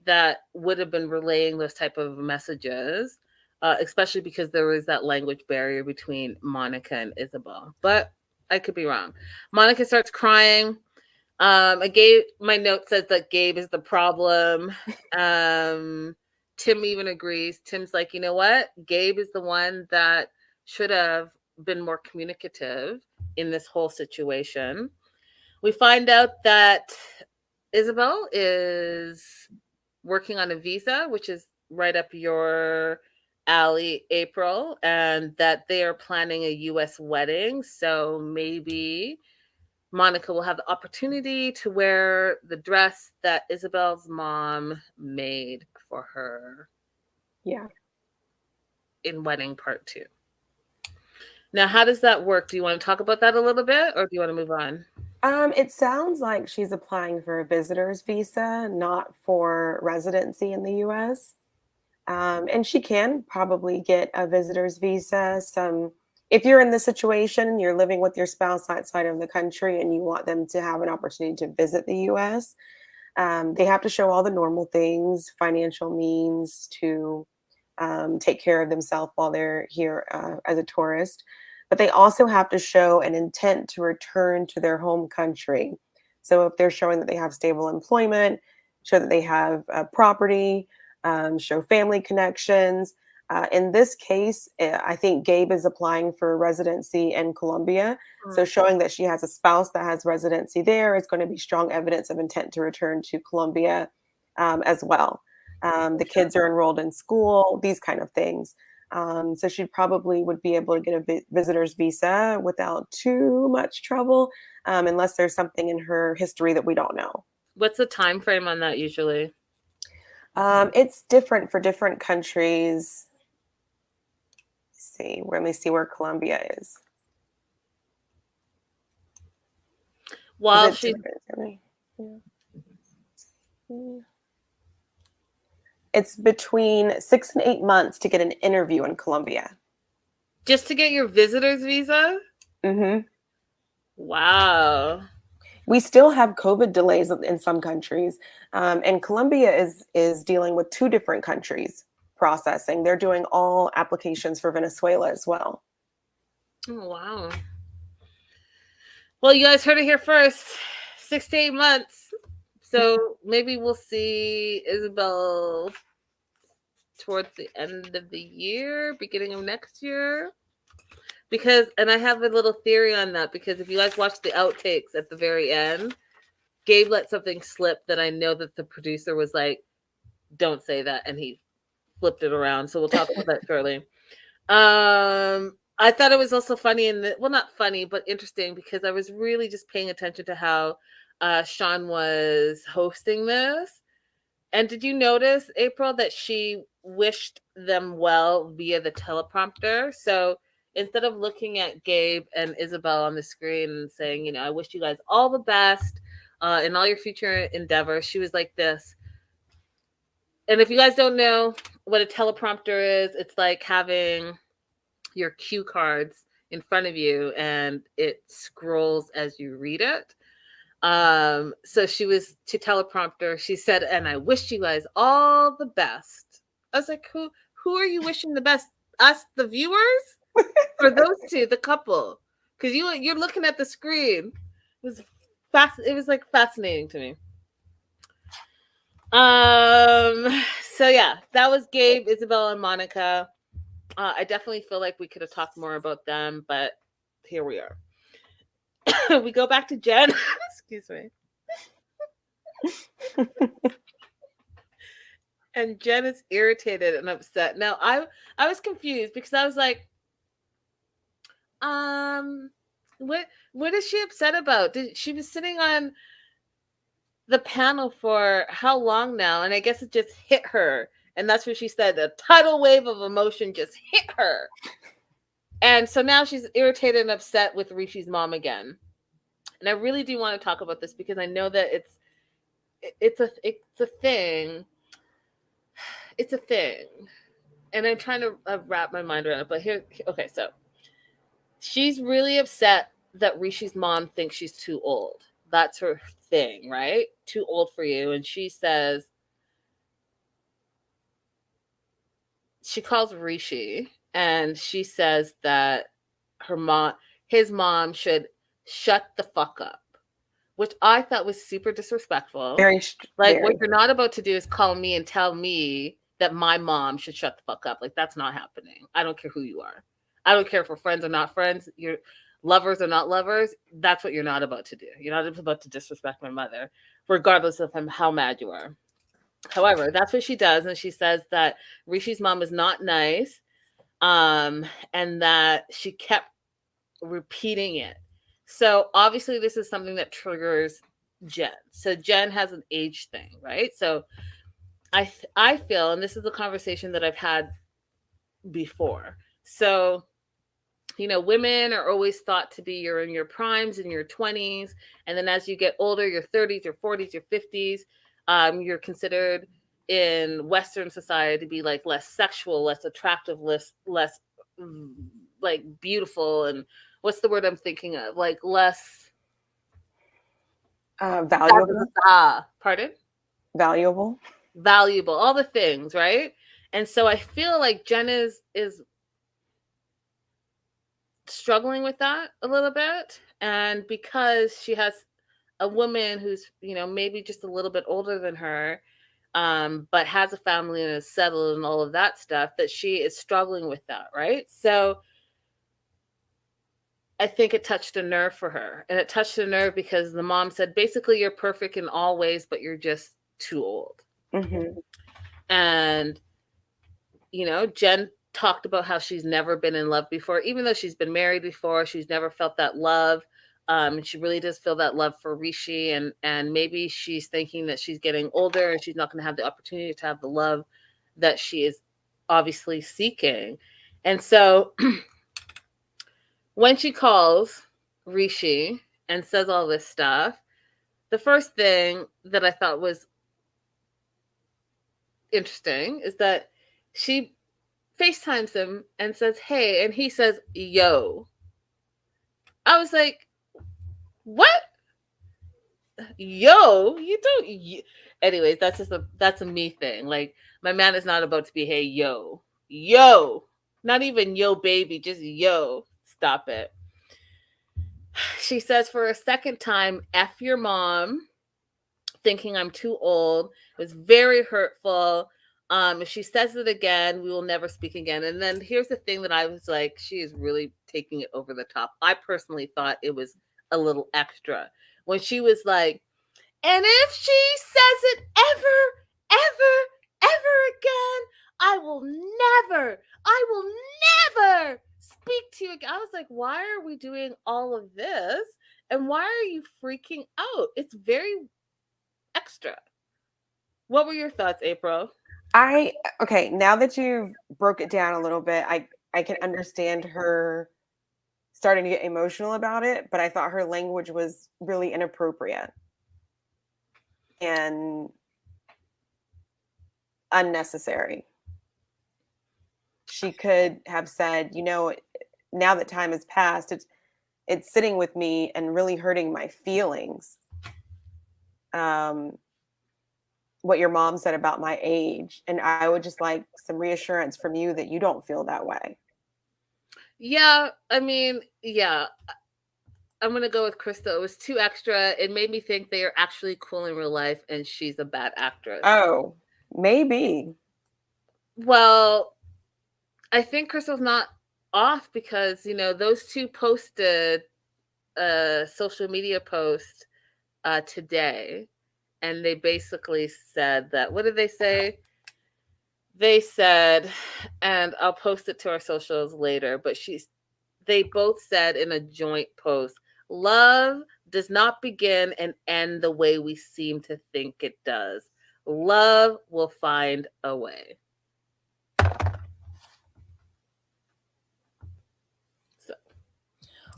that would have been relaying those type of messages, especially because there was that language barrier between Monica and Isabel. But I could be wrong. Monica starts crying. My note says that Gabe is the problem. Tim even agrees. Tim's like, you know what? Gabe is the one that should have been more communicative in this whole situation. We find out that Isabel is working on a visa, which is right up your alley, April, and that they are planning a U.S. wedding. So maybe Monica will have the opportunity to wear the dress that Isabel's mom made for her. Yeah. In wedding part 2. Now, how does that work? Do you want to talk about that a little bit, or do you want to move on? It sounds like she's applying for a visitor's visa, not for residency in the U.S. And she can probably get a visitor's visa. Some if you're in this situation, you're living with your spouse outside of the country and you want them to have an opportunity to visit the US, they have to show all the normal things, financial means to take care of themselves while they're here as a tourist. But they also have to show an intent to return to their home country. So if they're showing that they have stable employment, show that they have property, show family connections. In this case, I think Gabe is applying for residency in Colombia. So showing that she has a spouse that has residency there is going to be strong evidence of intent to return to Colombia as well. The kids are enrolled in school, these kind of things. So she probably would be able to get a visitor's visa without too much trouble, unless there's something in her history that we don't know. What's the time frame on that usually? It's different for different countries. Let me see where Colombia is. Well, it's between 6 and 8 months to get an interview in Colombia. Just to get your visitor's visa? Mm-hmm. Wow. We still have COVID delays in some countries, and Colombia is dealing with 2 different countries processing. They're doing all applications for Venezuela as well. Oh, wow. Well, you guys heard it here first. 6 to 8 months. So maybe we'll see Isabel towards the end of the year, beginning of next year. And I have a little theory on that, because if you guys watch the outtakes at the very end, Gabe let something slip that I know that the producer was like, don't say that. And he flipped it around. So we'll talk about that shortly. I thought it was also funny, not funny, but interesting, because I was really just paying attention to how Sean was hosting this. And did you notice, April, that she wished them well via the teleprompter? So instead of looking at Gabe and Isabel on the screen and saying, I wish you guys all the best in all your future endeavors, she was like this. And if you guys don't know what a teleprompter is, it's like having your cue cards in front of you and it scrolls as you read it. So she was to teleprompter. She said, and I wish you guys all the best. I was like, who are you wishing the best? Us, the viewers? Or those two, the couple? Because you're looking at the screen. It was like fascinating to me. So yeah, that was Gabe, Isabel, and Monica. I definitely feel like we could have talked more about them, but here we are. We go back to Jen. Excuse me. And Jen is irritated and upset. Now, I was confused, because I was like, what is she upset about? She was sitting on the panel for how long now? And I guess it just hit her. And that's what she said. A tidal wave of emotion just hit her. And so now she's irritated and upset with Rishi's mom again. And I really do want to talk about this, because I know that it's a thing. It's a thing. And I'm trying to wrap my mind around it. But okay, so she's really upset that Rishi's mom thinks she's too old. That's her thing, right? Too old for you. And she says, she calls Rishi and she says that his mom should shut the fuck up, which I thought was super disrespectful. What you're not about to do is call me and tell me that my mom should shut the fuck up. Like, that's not happening. I don't care who you are. I don't care if we're friends or not friends. You're lovers or not lovers. That's what you're not about to do. You're not about to disrespect my mother, regardless of how mad you are. However, that's what she does. And she says that Rishi's mom is not nice, and that she kept repeating it. So obviously this is something that triggers Jen. So Jen has an age thing, right? So I feel, and this is a conversation that I've had before. So, women are always thought to be you're in your primes, in your 20s. And then as you get older, your 30s, your 40s, your 50s, you're considered in Western society to be like less sexual, less attractive, less like beautiful and what's the word I'm thinking of? Like less valuable. Pardon? Valuable. Valuable, all the things, right? And so I feel like Jen is struggling with that a little bit, and because she has a woman who's, you know, maybe just a little bit older than her, but has a family and is settled and all of that stuff, that she is struggling with that, right? So I think it touched a nerve for her, and it touched a nerve because the mom said, basically, you're perfect in all ways, but you're just too old. Mm-hmm. And, you know, Jen talked about how she's never been in love before, even though she's been married before. She's never felt that love. And she really does feel that love for Rishi. And maybe she's thinking that she's getting older and she's not going to have the opportunity to have the love that she is obviously seeking. And so when she calls Rishi and says all this stuff, the first thing that I thought was interesting is that she FaceTimes him and says, hey, and he says, yo. I was like, what? Yo, you don't. Anyways, that's a me thing. Like, my man is not about to be, hey, yo, not even yo, baby, just yo. Stop it. She says for a second time, F your mom, thinking I'm too old. It was very hurtful. If she says it again, we will never speak again. And then here's the thing that I was like, she is really taking it over the top. I personally thought it was a little extra when she was like, and if she says it ever again, I will never speak to you again. I was like, why are we doing all of this? And why are you freaking out? It's very extra. What were your thoughts, April? Okay, now that you've broke it down a little bit, I can understand her starting to get emotional about it, but I thought her language was really inappropriate and unnecessary. She could have said, you know, now that time has passed, it's sitting with me and really hurting my feelings. What your mom said about my age, and I would just like some reassurance from you that you don't feel that way. Yeah, I mean, yeah. I'm going to go with Crystal. It was too extra. It made me think they are actually cool in real life and she's a bad actress. Oh, maybe. Well, I think Crystal's not off because, you know, those two posted a social media post today, and they basically said that, what did they say? They said, and I'll post it to our socials later, but they both said in a joint post, love does not begin and end the way we seem to think it does. Love will find a way. So.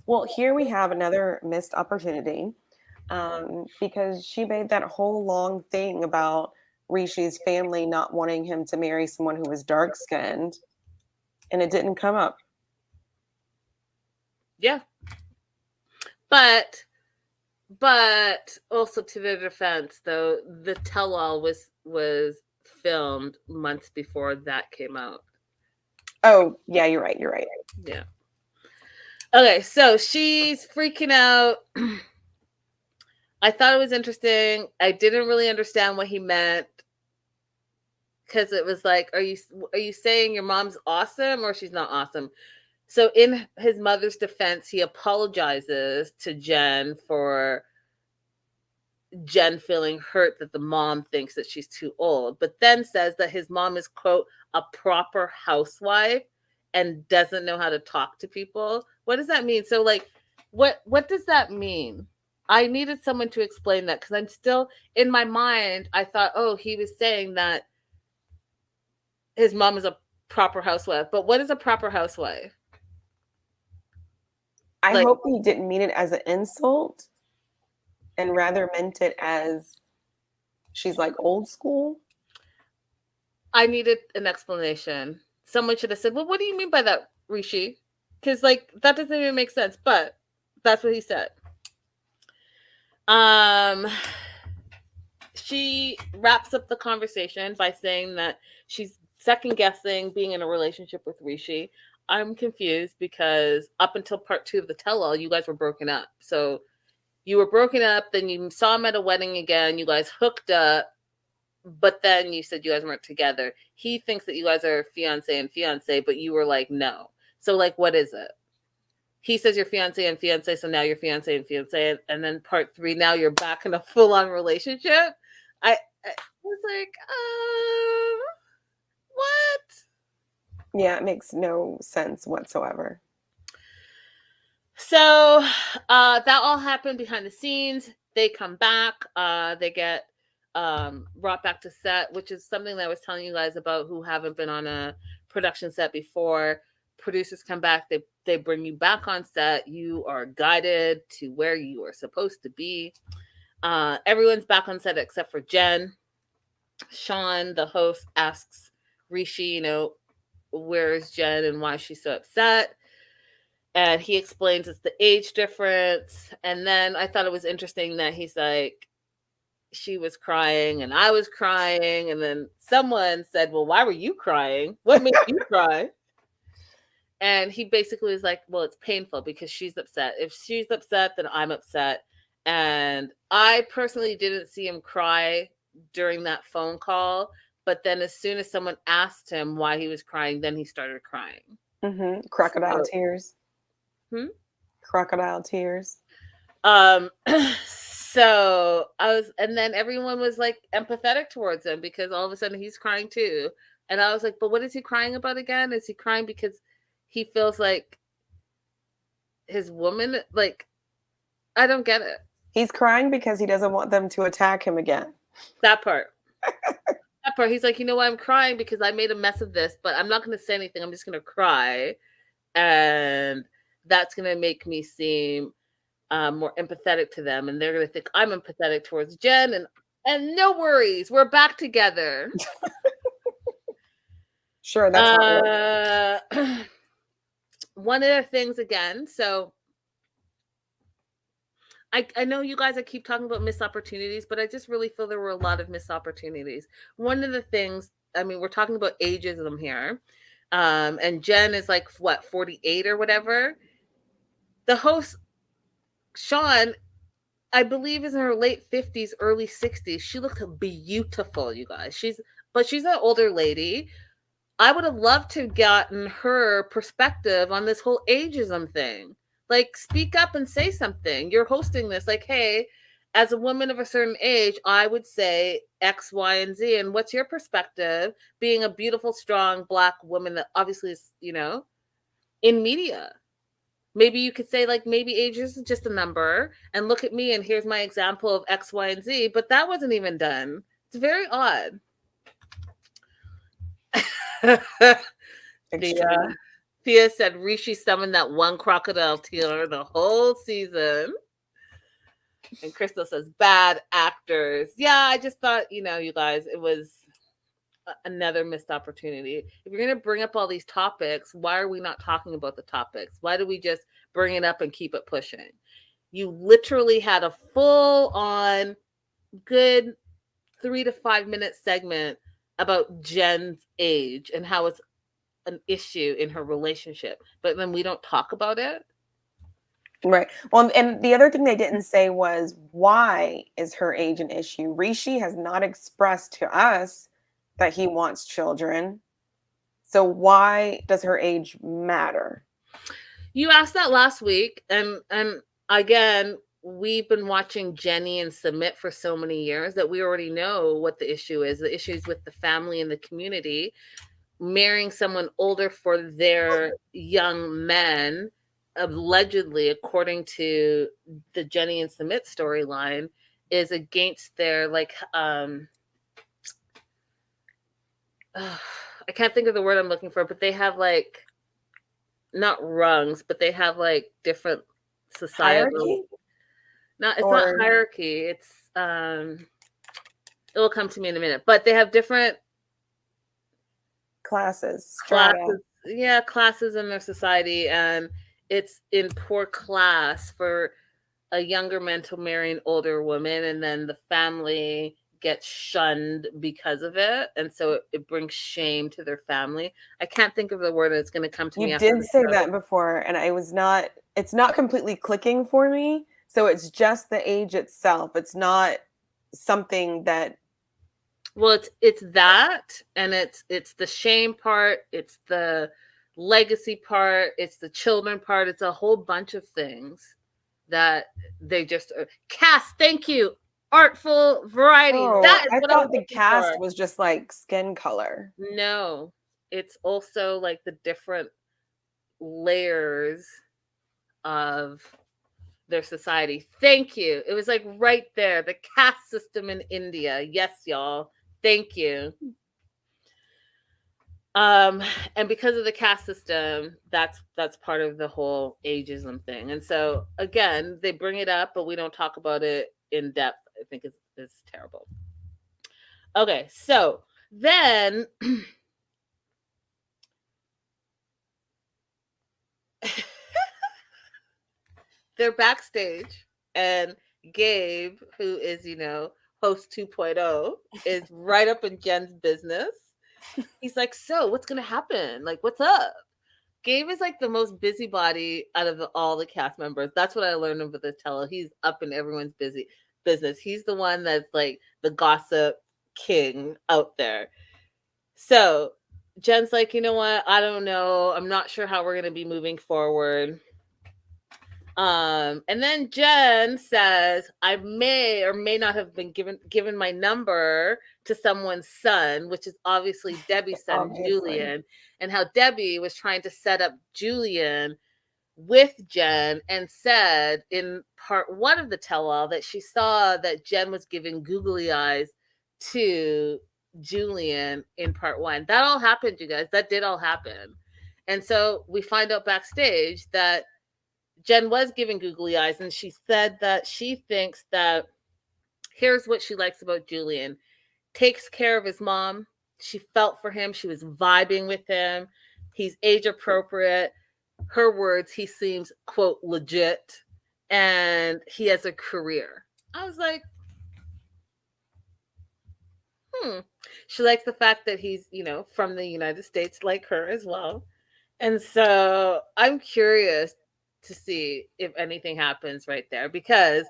Well, here we have another missed opportunity, because she made that whole long thing about Rishi's family not wanting him to marry someone who was dark skinned, and it didn't come up. Yeah. But also to their defense, though, the Tell All was filmed months before that came out. Oh, yeah, you're right. Yeah. Okay, so she's freaking out. I thought it was interesting. I didn't really understand what he meant, because it was like, are you saying your mom's awesome or she's not awesome? So in his mother's defense, he apologizes to Jen for Jen feeling hurt that the mom thinks that she's too old, but then says that his mom is, quote, a proper housewife and doesn't know how to talk to people. What does that mean? So, like, what does that mean? I needed someone to explain that, because I'm still, in my mind, I thought, oh, he was saying that his mom is a proper housewife. But what is a proper housewife? I hope he didn't mean it as an insult and rather meant it as she's like old school. I needed an explanation. Someone should have said, well, what do you mean by that, Rishi? Because like that doesn't even make sense, but that's what he said. She wraps up the conversation by saying that she's second guessing being in a relationship with Rishi. I'm confused because up until part 2 of the tell all, you guys were broken up. So you were broken up, then you saw him at a wedding again, you guys hooked up, but then you said you guys weren't together. He thinks that you guys are fiance and fiance, but you were like, no. So like, what is it? He says you're fiance and fiance, so now you're fiance and fiance, and then part 3, now you're back in a full-on relationship. I was like, what? Yeah, it makes no sense whatsoever. So that all happened behind the scenes. They come back. They get brought back to set, which is something that I was telling you guys about who haven't been on a production set before. Producers come back. They bring you back on set. You are guided to where you are supposed to be. Everyone's back on set except for Jen. Sean, the host, asks Rishi, where's Jen and why she's so upset. And he explains it's the age difference. And then I thought it was interesting that he's like, she was crying and I was crying. And then someone said, well, why were you crying? What made you cry? And he basically was like, well, it's painful because she's upset. If she's upset, then I'm upset. And I personally didn't see him cry during that phone call. But then as soon as someone asked him why he was crying, then he started crying. Mm-hmm. Crocodile tears. Crocodile tears. So and then everyone was like empathetic towards him because all of a sudden he's crying too. And I was like, but what is he crying about again? Is he crying because he feels like his woman, like, I don't get it. He's crying because he doesn't want them to attack him again. That part. That part. He's like, you know what? I'm crying because I made a mess of this, but I'm not going to say anything. I'm just going to cry. And that's going to make me seem more empathetic to them. And they're going to think I'm empathetic towards Jen. And no worries. We're back together. Sure, that's not one of the things again. So I know you guys, I keep talking about missed opportunities, but I just really feel there were a lot of missed opportunities. One of the things, I mean, we're talking about ageism here. And Jen is like, what, 48 or whatever? The host, Sean, I believe is in her late 50s, early 60s. She looked beautiful, you guys. She's an older lady. I would have loved to have gotten her perspective on this whole ageism thing. Like, speak up and say something. You're hosting this. Like, hey, as a woman of a certain age, I would say X, Y, and Z. And what's your perspective being a beautiful, strong Black woman that obviously is, in media? Maybe you could say, like, maybe age is just a number. And look at me, and here's my example of X, Y, and Z. But that wasn't even done. It's very odd. Thea said Rishi summoned that one crocodile tear the whole season. And Crystal says bad actors. Yeah, I just thought, you guys, it was another missed opportunity. If you're going to bring up all these topics, why are we not talking about the topics? Why do we just bring it up and keep it pushing? You literally had a full-on good 3 to 5 minute segment about Jen's age and how it's an issue in her relationship, but then we don't talk about it. Right. Well, and the other thing they didn't say was, why is her age an issue? Rishi has not expressed to us that he wants children. So why does her age matter? You asked that last week, and again, we've been watching Jenny and Submit for so many years that we already know what the issue is. The issue is with the family and the community. Marrying someone older for their young men, allegedly, according to the Jenny and Submit storyline, is against their, like, I can't think of the word I'm looking for, but they have, like, not rungs, but they have, like, different societal hierarchy? It's not hierarchy. It's it will come to me in a minute. But they have different classes. classism of society, and it's in poor class for a younger man to marry an older woman, and then the family gets shunned because of it, and so it brings shame to their family. I can't think of the word that's going to come to me You after did the say show. that before, and it's not completely clicking for me. So it's just the age itself. It's not something that. Well, it's that, and it's the shame part, it's the legacy part, it's the children part, it's a whole bunch of things that they just cast. Thank you, artful variety. Oh, That is I what I was thought the looking for. cast was just like skin color. No, it's also like the different layers of their society. Thank you. It was like right there, the caste system in India. Yes, y'all. Thank you. And because of the caste system, that's part of the whole ageism thing. And so again, they bring it up, but we don't talk about it in depth. I think it's terrible. Okay, so then they're backstage, and Gabe, who is, host 2.0, is right up in Jen's business. He's like, so what's going to happen? Like, what's up? Gabe is like the most busybody out of all the cast members. That's what I learned over the tell. He's up in everyone's business. He's the one that's like the gossip king out there. So Jen's like, you know what? I don't know. I'm not sure how we're going to be moving forward. And then Jen says, I may or may not have been given my number to someone's son, which is obviously Debbie's son, Obviously. Julian, and how Debbie was trying to set up Julian with Jen, and said in part 1 of the tell-all that she saw that Jen was giving googly eyes to Julian in part 1. That all happened, you guys. That did all happen. And so we find out backstage that Jen was giving googly eyes, and she said that she thinks that here's what she likes about Julian. Takes care of his mom. She felt for him. She was vibing with him. He's age appropriate. Her words, he seems, quote, legit, and he has a career. I was like, She likes the fact that he's, from the United States like her as well. And so I'm curious to see if anything happens right there, because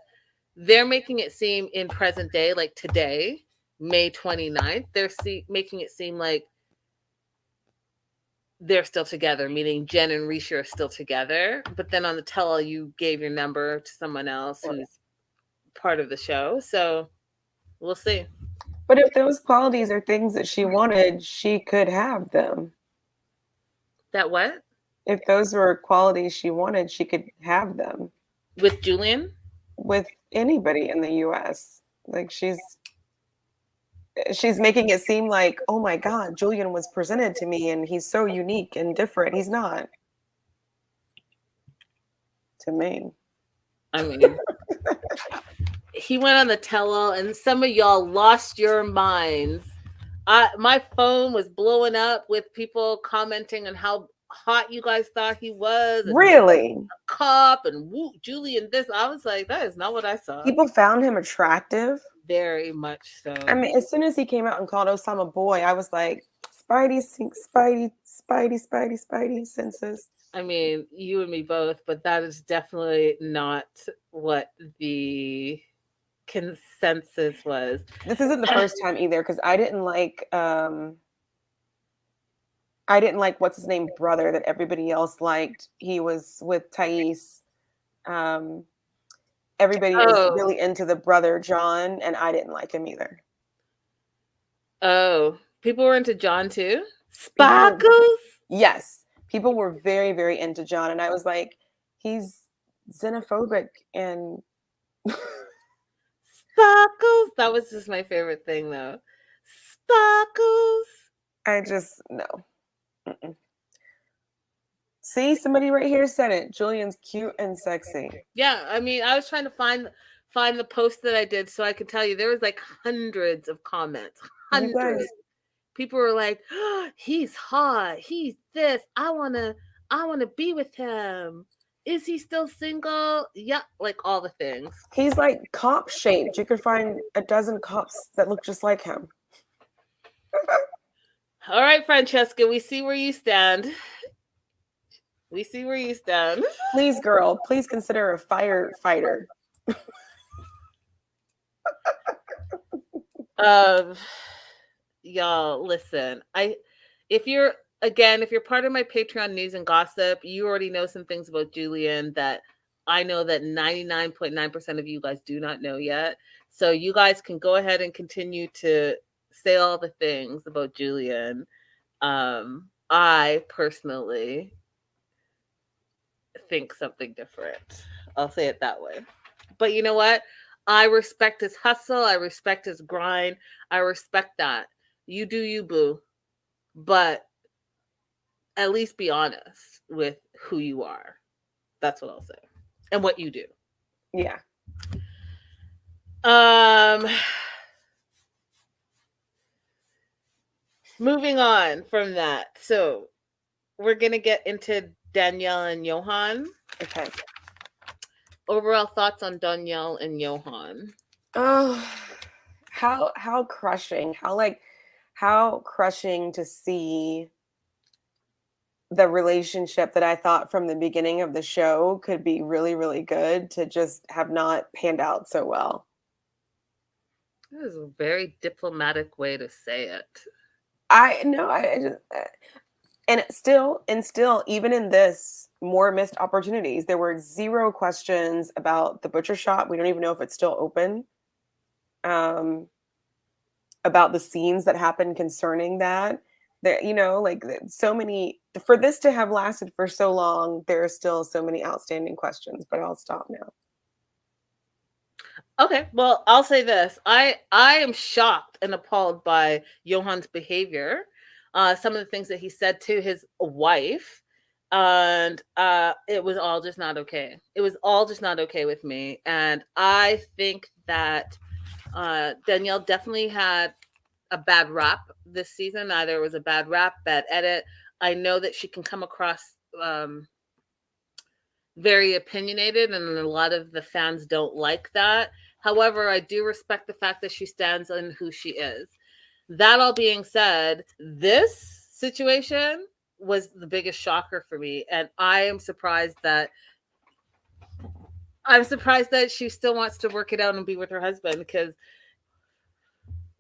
they're making it seem in present day, like today, May 29th, they're making it seem like they're still together, meaning Jen and Risha are still together. But then on the tell-all, you gave your number to someone else who's part of the show. So we'll see. But if those qualities are things that she wanted, she could have them. That what? If those were qualities she wanted, she could have them. With Julian? With anybody in the US. Like she's making it seem like, oh my God, Julian was presented to me and he's so unique and different. He's not. To me. I mean, he went on the tell-all and some of y'all lost your minds. My phone was blowing up with people commenting on how hot you guys thought he was. And really? A cop and Julian this. I was like, that is not what I saw. People found him attractive? Very much so. I mean, as soon as he came out and called Osama boy, I was like, Spidey senses. I mean, you and me both, but that is definitely not what the consensus was. This isn't the first time either, because I didn't like what's his name brother that everybody else liked. He was with Thais. Everybody was really into the brother John, and I didn't like him either. Oh, people were into John too? Sparkles? Yes. People were very, very into John, and I was like, he's xenophobic and Sparkles. That was just my favorite thing, though. Sparkles. I just no. Mm-mm. See, somebody right here said it. Julian's cute and sexy. Yeah, I mean, I was trying to find the post that I did so I could tell you there was like hundreds of comments. Hundreds. people were like, oh, he's hot, he's this, I want to be with him. Is he still single? Yeah, like all the things. He's like cop shaped. You could find a dozen cops that look just like him. All right, Francesca, we see where you stand. We see where you stand. Please, girl, please consider a firefighter. Y'all, listen. If you're part of my Patreon news and gossip, you already know some things about Julian that I know that 99.9% of you guys do not know yet. So you guys can go ahead and continue to say all the things about Julian. I personally think something different. I'll say it that way. But you know what? I respect his hustle. I respect his grind. I respect that. You do you, boo. But at least be honest with who you are. That's what I'll say. And what you do. Yeah. Moving on from that. So we're going to get into Danielle and Johan. Okay. Overall thoughts on Danielle and Johan. Oh, how crushing. How crushing to see the relationship that I thought from the beginning of the show could be really, really good to just have not panned out so well. That is a very diplomatic way to say it. And still, even in this, more missed opportunities. There were 0 questions about the butcher shop. We don't even know if it's still open. About the scenes that happened concerning that. There, so many, for this to have lasted for so long, there are still so many outstanding questions, but I'll stop now. Okay, well, I'll say this. I am shocked and appalled by Johan's behavior. Some of the things that he said to his wife, and it was all just not okay. It was all just not okay with me. And I think that Danielle definitely had a bad rap this season. Either it was a bad rap, bad edit. I know that she can come across very opinionated, and a lot of the fans don't like that. However, I do respect the fact that she stands on who she is. That all being said, this situation was the biggest shocker for me, and I am surprised that she still wants to work it out and be with her husband, because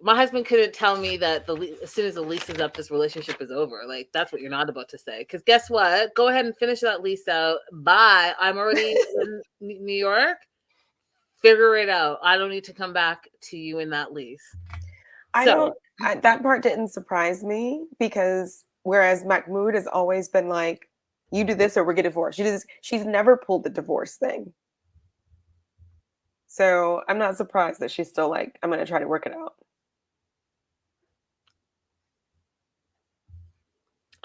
my husband couldn't tell me that as soon as the lease is up, this relationship is over. Like, that's what you're not about to say. Because guess what? Go ahead and finish that lease out. Bye. I'm already in New York. Figure it out. I don't need to come back to you in that lease. That part didn't surprise me, because whereas Mahmoud has always been like, you do this or we get divorced. She's never pulled the divorce thing. So I'm not surprised that she's still like, I'm going to try to work it out.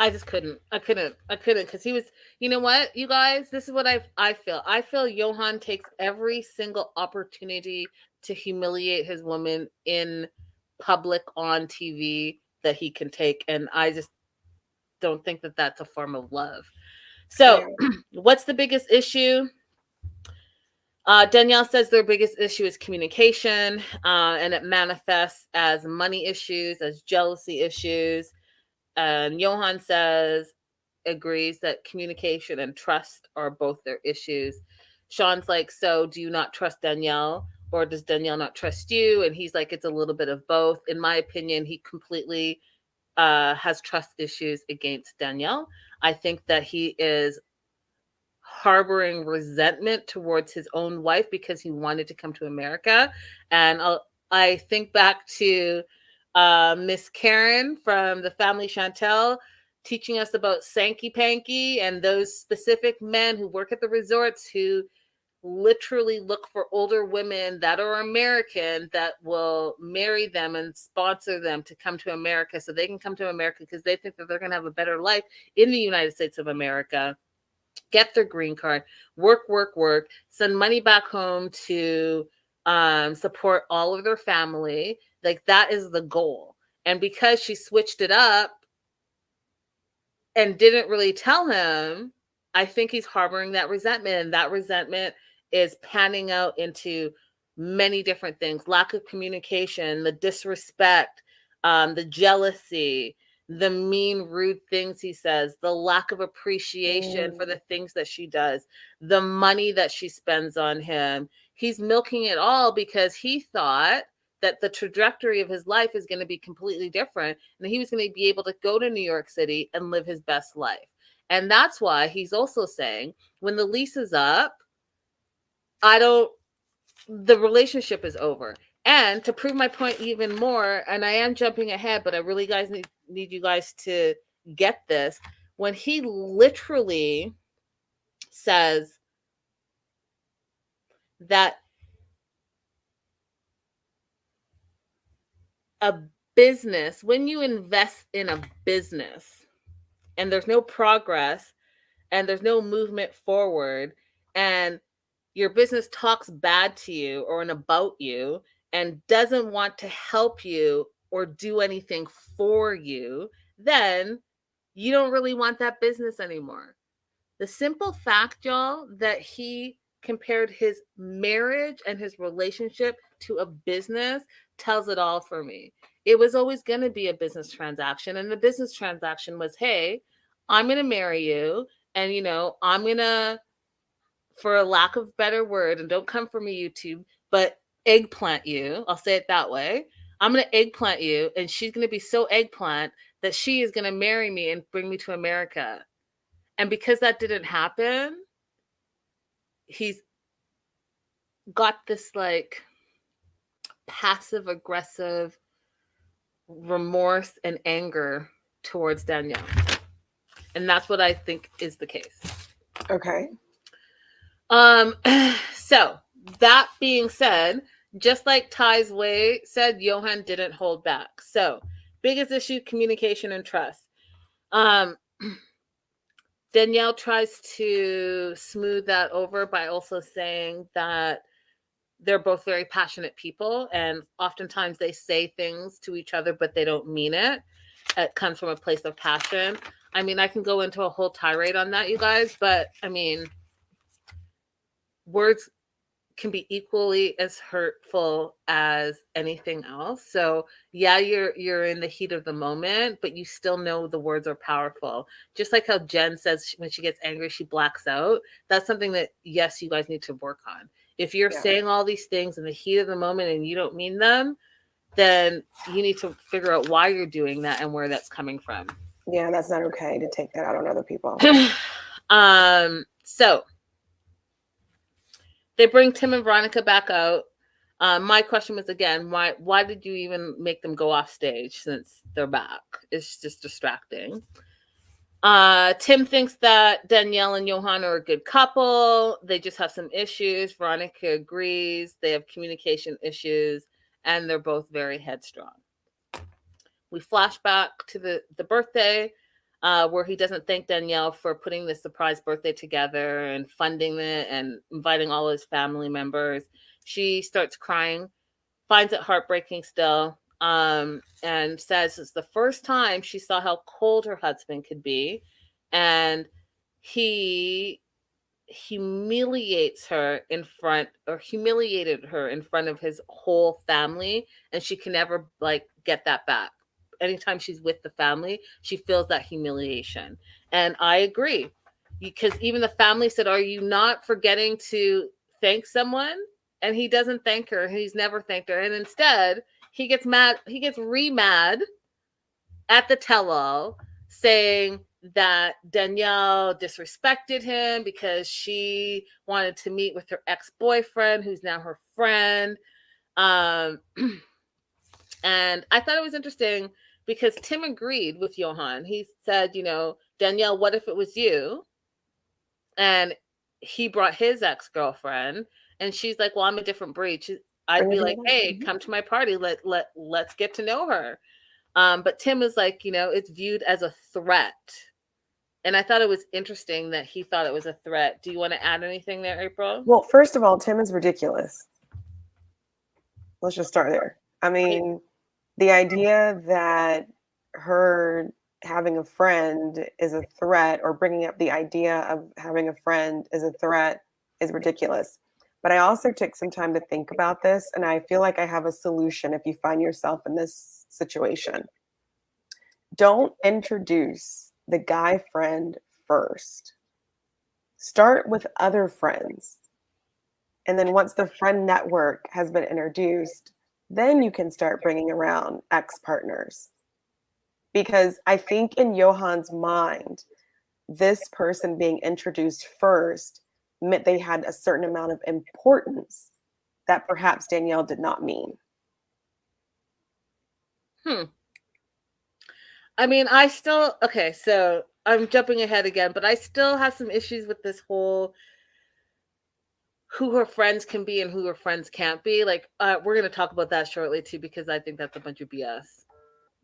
I just couldn't. I couldn't because he was, you know what, you guys, this is what I feel. I feel Johan takes every single opportunity to humiliate his woman in public on TV that he can take. And I just don't think that that's a form of love. So what's the biggest issue? Danielle says their biggest issue is communication, and it manifests as money issues, as jealousy issues. And Johan agrees that communication and trust are both their issues. Sean's like, so do you not trust Danielle, or does Danielle not trust you? And he's like, it's a little bit of both. In my opinion, he completely has trust issues against Danielle. I think that he is harboring resentment towards his own wife because he wanted to come to America. And I think back to Miss Karen from the Family Chantel teaching us about Sankey Panky and those specific men who work at the resorts who literally look for older women that are American that will marry them and sponsor them to come to America so they can come to America because they think that they're going to have a better life in the United States of America, get their green card, work, send money back home to support all of their family. Like, that is the goal. And because she switched it up and didn't really tell him, I think he's harboring that resentment. And that resentment is panning out into many different things: lack of communication, the disrespect, the jealousy, the mean, rude things he says, the lack of appreciation for the things that she does, the money that she spends on him. He's milking it all because he thought that the trajectory of his life is going to be completely different, and he was going to be able to go to New York City and live his best life. And that's why he's also saying, when the lease is up, the relationship is over. And to prove my point even more, and I am jumping ahead, but I really need you guys to get this. When he literally says that a business, when you invest in a business and there's no progress and there's no movement forward, and your business talks bad to you or about you and doesn't want to help you or do anything for you, then you don't really want that business anymore. The simple fact, y'all, that he compared his marriage and his relationship to a business tells it all for me. It was always going to be a business transaction. And the business transaction was, hey, I'm going to marry you. And, I'm going to, for a lack of a better word, and don't come for me, YouTube, but eggplant you. I'll say it that way. I'm going to eggplant you, and she's going to be so eggplant that she is going to marry me and bring me to America. And because that didn't happen, he's got this like passive aggressive remorse and anger towards Danielle. And that's what I think is the case. Okay. So that being said, just like Ty's Way said, Johan didn't hold back. So biggest issue, communication and trust. Danielle tries to smooth that over by also saying that they're both very passionate people, and oftentimes they say things to each other, but they don't mean it. It comes from a place of passion. I mean, I can go into a whole tirade on that, you guys, but I mean, words can be equally as hurtful as anything else. So yeah, you're in the heat of the moment, but you still know the words are powerful. Just like how Jen says when she gets angry, she blacks out. That's something that, yes, you guys need to work on. If you're saying all these things in the heat of the moment and you don't mean them, then you need to figure out why you're doing that and where that's coming from. Yeah, that's not okay to take that out on other people. So they bring Tim and Veronica back out. My question was, again, why did you even make them go off stage since they're back? It's just distracting. Tim thinks that Danielle and Johan are a good couple. They just have some issues. Veronica agrees. They have communication issues, and they're both very headstrong. We flash back to the birthday, where he doesn't thank Danielle for putting this surprise birthday together and funding it and inviting all his family members. She starts crying, finds it heartbreaking still, and says it's the first time she saw how cold her husband could be, and he humiliated her in front of his whole family, and she can never get that back. Anytime she's with the family, she feels that humiliation. And I agree, because even the family said, are you not forgetting to thank someone? And he doesn't thank her. He's never thanked her. And instead, he gets mad. He gets re-mad at the tell-all, saying that Danielle disrespected him because she wanted to meet with her ex-boyfriend, who's now her friend. And I thought it was interesting because Tim agreed with Johan. He said, Danielle, what if it was you? And he brought his ex-girlfriend, and she's like, well, I'm a different breed. I'd be like, hey, come to my party. Let's get to know her. But Tim is like, it's viewed as a threat. And I thought it was interesting that he thought it was a threat. Do you want to add anything there, April? Well, first of all, Tim is ridiculous. Let's just start there. I mean, the idea that her having a friend is a threat, or bringing up the idea of having a friend is a threat, is ridiculous. But I also took some time to think about this, and I feel like I have a solution if you find yourself in this situation. Don't introduce the guy friend first. Start with other friends. And then once the friend network has been introduced, then you can start bringing around ex-partners. Because I think in Johan's mind, this person being introduced first meant they had a certain amount of importance that perhaps Danielle did not mean. I mean, okay, so I'm jumping ahead again, but I still have some issues with this whole who her friends can be and who her friends can't be. Like, we're going to talk about that shortly too, because I think that's a bunch of BS,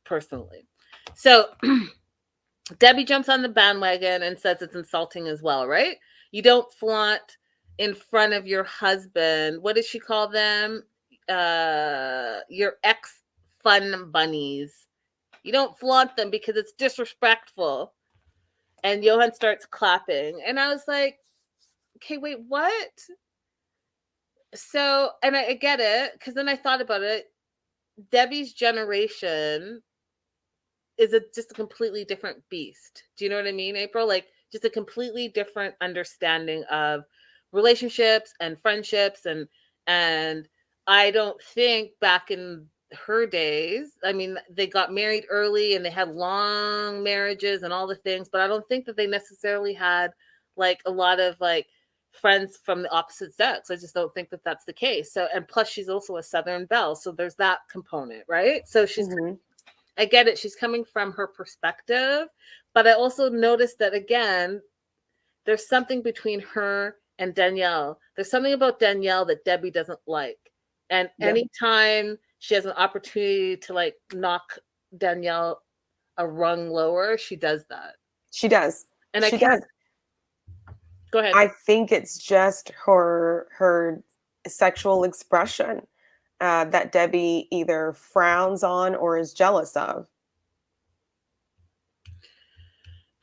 personally. So Debbie jumps on the bandwagon and says it's insulting as well, right? You don't flaunt in front of your husband. What does she call them? Your ex fun bunnies. You don't flaunt them because it's disrespectful. And Johan starts clapping. And I was like, okay, wait, what? So, and I get it, because then I thought about it. Debbie's generation is just a completely different beast. Do you know what I mean, April? Like, just a completely different understanding of relationships and friendships. And I don't think back in her days, I mean, they got married early and they had long marriages and all the things, but I don't think that they necessarily had like a lot of like friends from the opposite sex. I just don't think that that's the case. So, and plus she's also a Southern belle, so there's that component, right? So she's I get it, she's coming from her perspective, but I also noticed that again, there's something between her and Danielle. There's something about Danielle that Debbie doesn't like. And anytime she has an opportunity to like knock Danielle a rung lower, she does that. She does. And she does. Go ahead. I think it's just her sexual expression that Debbie either frowns on or is jealous of.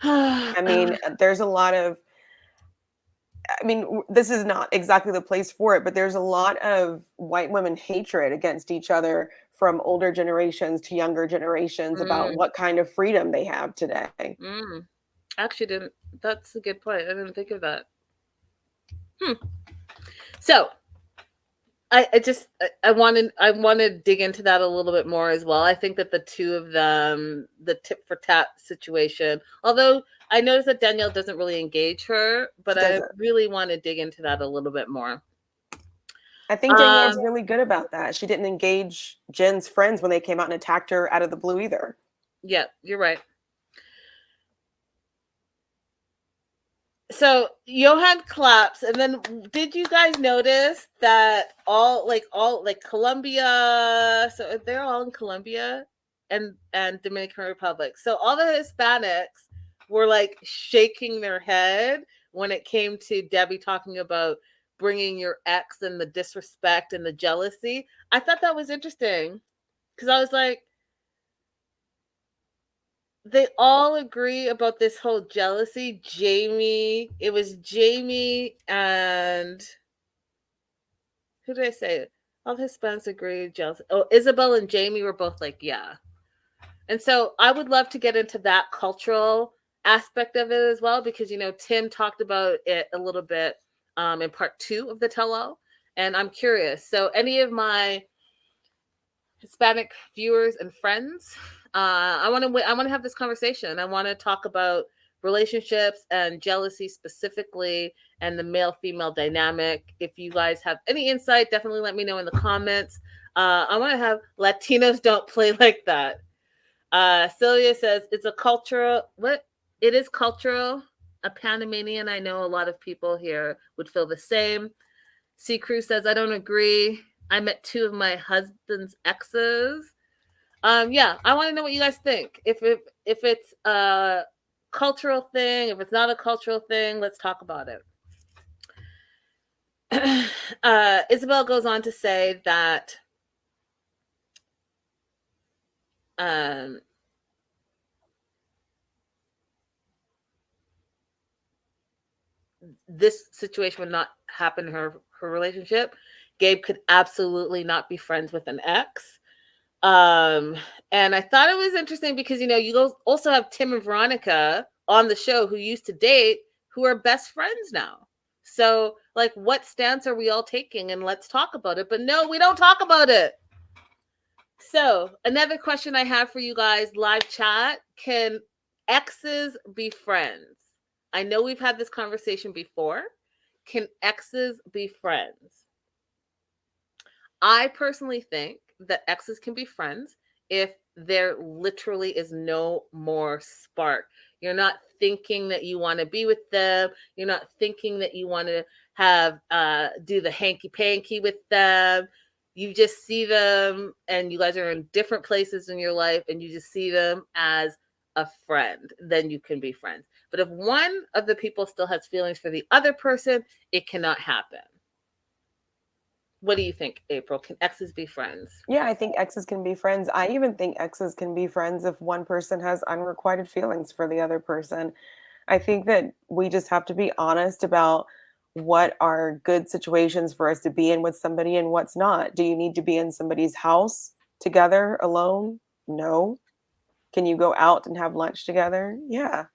I mean, there's a lot of, I mean, this is not exactly the place for it, but there's a lot of white women hatred against each other from older generations to younger generations about what kind of freedom they have today. Actually, didn't. That's a good point. I didn't think of that. So I want to dig into that a little bit more as well. I think that the two of them, the tit for tat situation, although I noticed that Danielle doesn't really engage her, but I really want to dig into that a little bit more. I think Danielle's really good about that. She didn't engage Jen's friends when they came out and attacked her out of the blue either. Yeah, you're right. So Johan claps, and then did you guys notice that all Colombia? So they're all in Colombia and Dominican Republic. So all the Hispanics were like shaking their head when it came to Debbie talking about bringing your ex and the disrespect and the jealousy. I thought that was interesting because I was like, they all agree about this whole jealousy. It was Jamie and who did I say? All the Hispanics agree jealousy. Oh, Isabel and Jamie were both like, yeah. And so I would love to get into that cultural aspect of it as well, because, you know, Tim talked about it a little bit in part 2 of the Tell All. And I'm curious. So any of my Hispanic viewers and friends, I want to have this conversation. I want to talk about relationships and jealousy specifically, and the male-female dynamic. If you guys have any insight, definitely let me know in the comments. I want to have Latinos don't play like that. Celia says it's a cultural. What? It is cultural. A Panamanian. I know a lot of people here would feel the same. C. Cruz says I don't agree. I met 2 of my husband's exes. Yeah, I want to know what you guys think. If it's a cultural thing, if it's not a cultural thing, let's talk about it. Isabel goes on to say that this situation would not happen in her relationship. Gabe could absolutely not be friends with an ex. And I thought it was interesting because, you also have Tim and Veronica on the show who used to date, who are best friends now. So, like, what stance are we all taking? And let's talk about it. But no, we don't talk about it. So, another question I have for you guys, live chat: can exes be friends? I know we've had this conversation before. Can exes be friends? I personally think that exes can be friends if there literally is no more spark. You're not thinking that you want to be with them. You're not thinking that you want to have do the hanky panky with them. You just see them and you guys are in different places in your life and you just see them as a friend. Then you can be friends. But if one of the people still has feelings for the other person, it cannot happen. What do you think, April? Can exes be friends? Yeah, I think exes can be friends. I even think exes can be friends if one person has unrequited feelings for the other person. I think that we just have to be honest about what are good situations for us to be in with somebody and what's not. Do you need to be in somebody's house together alone? No. Can you go out and have lunch together? Yeah.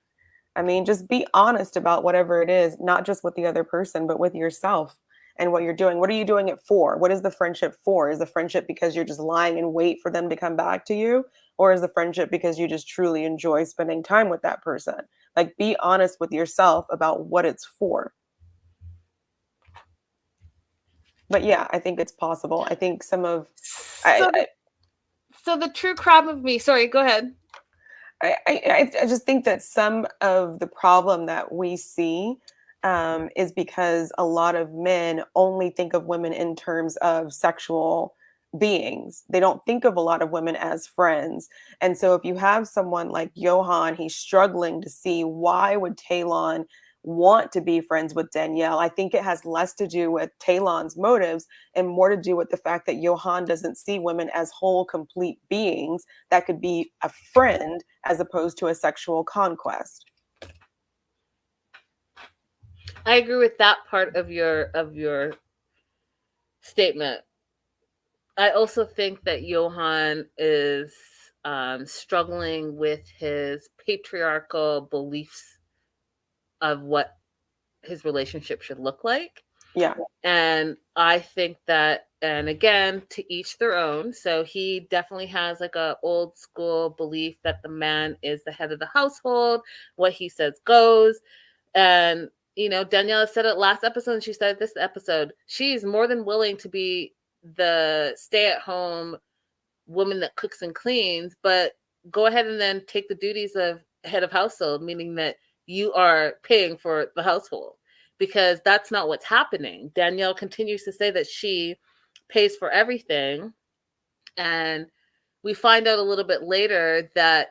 I mean, just be honest about whatever it is, not just with the other person, but with yourself and what you're doing. What are you doing it for? What is the friendship for? Is the friendship because you're just lying in wait for them to come back to you? Or is the friendship because you just truly enjoy spending time with that person? Like, be honest with yourself about what it's for. But yeah, I think it's possible. I think some of so the true crime of me. Sorry, go ahead. I just think that some of the problem that we see is because a lot of men only think of women in terms of sexual beings. They don't think of a lot of women as friends. And so if you have someone like Johan, he's struggling to see why would Talon want to be friends with Danielle. I think it has less to do with Talon's motives and more to do with the fact that Johan doesn't see women as whole, complete beings that could be a friend as opposed to a sexual conquest. I agree with that part of your statement. I also think that Johan is struggling with his patriarchal beliefs of what his relationship should look like. Yeah. And I think that, and again, to each their own. So he definitely has like a old school belief that the man is the head of the household. What he says goes. And, Daniela said it last episode and she said this episode, she's more than willing to be the stay-at-home woman that cooks and cleans, but go ahead and then take the duties of head of household, meaning that you are paying for the household, because that's not what's happening. Danielle continues to say that she pays for everything, and we find out a little bit later that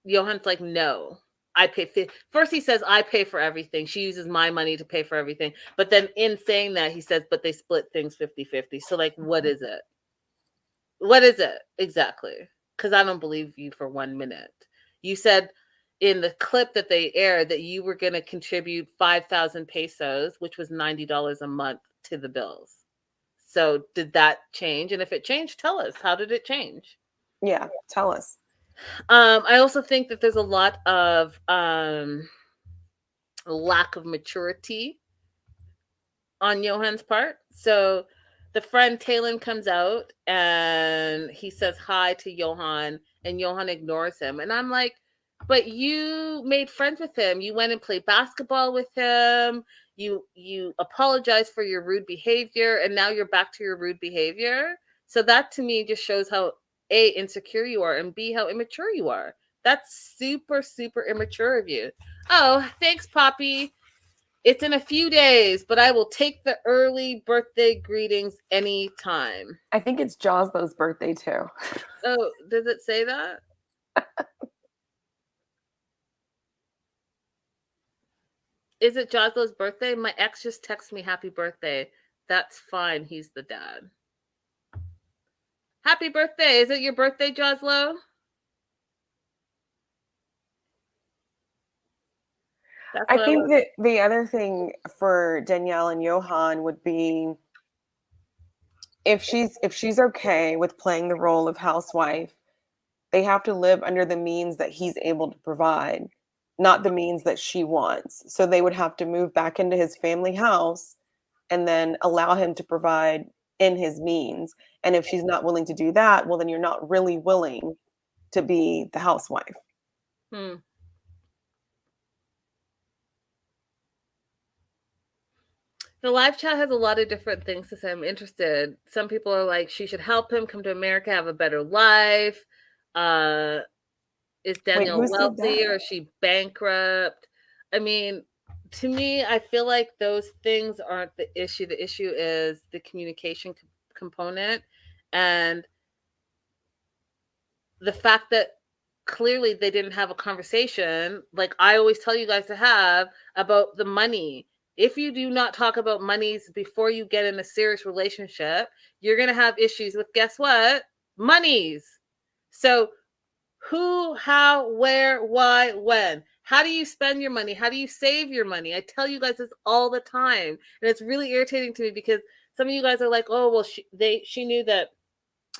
Johan's like, no, I pay. First he says, I pay for everything. She uses my money to pay for everything. But then in saying that, he says, but they split things 50-50. So like, what is it? What is it exactly? Because I don't believe you for 1 minute. You said in the clip that they aired that you were going to contribute 5,000 pesos, which was $90 a month, to the bills. So did that change? And if it changed, tell us. How did it change? Yeah, tell us. I also think that there's a lot of lack of maturity on Johan's part. So the friend Talon comes out and he says hi to Johan, and Johan ignores him. And I'm like, but you made friends with him. You went and played basketball with him. You apologized for your rude behavior, and now you're back to your rude behavior. So that to me just shows how A, insecure you are, and B, how immature you are. That's super, super immature of you. Oh, thanks, Poppy. It's in a few days, but I will take the early birthday greetings anytime. I think it's Joslow's birthday too. Oh, does it say that? Is it Joslow's birthday? My ex just texted me happy birthday. That's fine. He's the dad. Happy birthday. Is it your birthday, Joslo? I think that the other thing for Danielle and Johan would be if she's okay with playing the role of housewife, they have to live under the means that he's able to provide, not the means that she wants. So they would have to move back into his family house and then allow him to provide in his means. And if she's not willing to do that, well, then you're not really willing to be the housewife. The live chat has a lot of different things to say. I'm interested. Some people are like, she should help him come to America, have a better life. Is Danielle wealthy or is she bankrupt? I mean, to me, I feel like those things aren't the issue. The issue is the communication component and the fact that clearly they didn't have a conversation, like I always tell you guys to have, about the money. If you do not talk about monies before you get in a serious relationship, you're going to have issues with, guess what? Monies. So who, how, where, why, when? How do you spend your money? How do you save your money? I tell you guys this all the time. And it's really irritating to me because some of you guys are like, oh, well, she knew that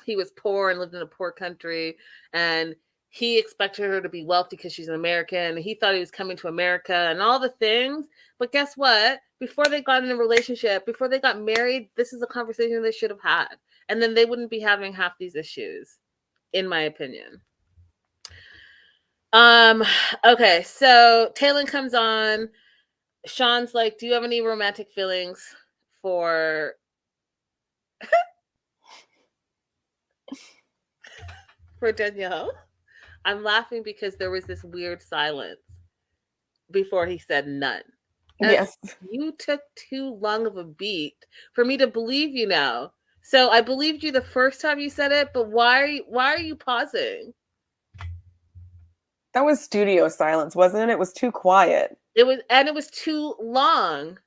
he was poor and lived in a poor country. And he expected her to be wealthy because she's an American. He thought he was coming to America and all the things. But guess what? Before they got in a relationship, before they got married, this is a conversation they should have had. And then they wouldn't be having half these issues, in my opinion. Okay, so Taylor comes on. Sean's like, do you have any romantic feelings for Danielle? I'm laughing because there was this weird silence before he said none. And yes. You took too long of a beat for me to believe you now. So I believed you the first time you said it, but why are you pausing? That was studio silence, wasn't it? It was too quiet. It was too long.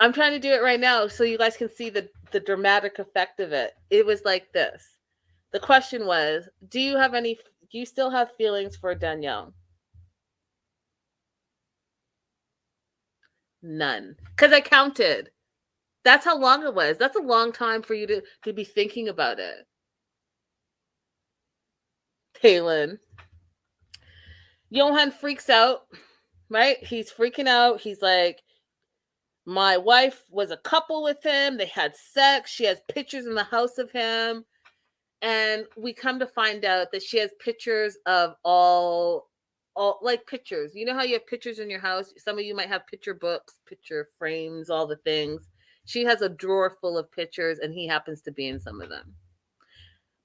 I'm trying to do it right now so you guys can see the dramatic effect of it. It was like this. The question was, do you still have feelings for Danielle? None. Because I counted. That's how long it was. That's a long time for you to be thinking about it. Taylor. Johan freaks out, right? He's freaking out. He's like, my wife was a couple with him. They had sex. She has pictures in the house of him. And we come to find out that she has pictures of all like pictures. You know how you have pictures in your house? Some of you might have picture books, picture frames, all the things. She has a drawer full of pictures and he happens to be in some of them.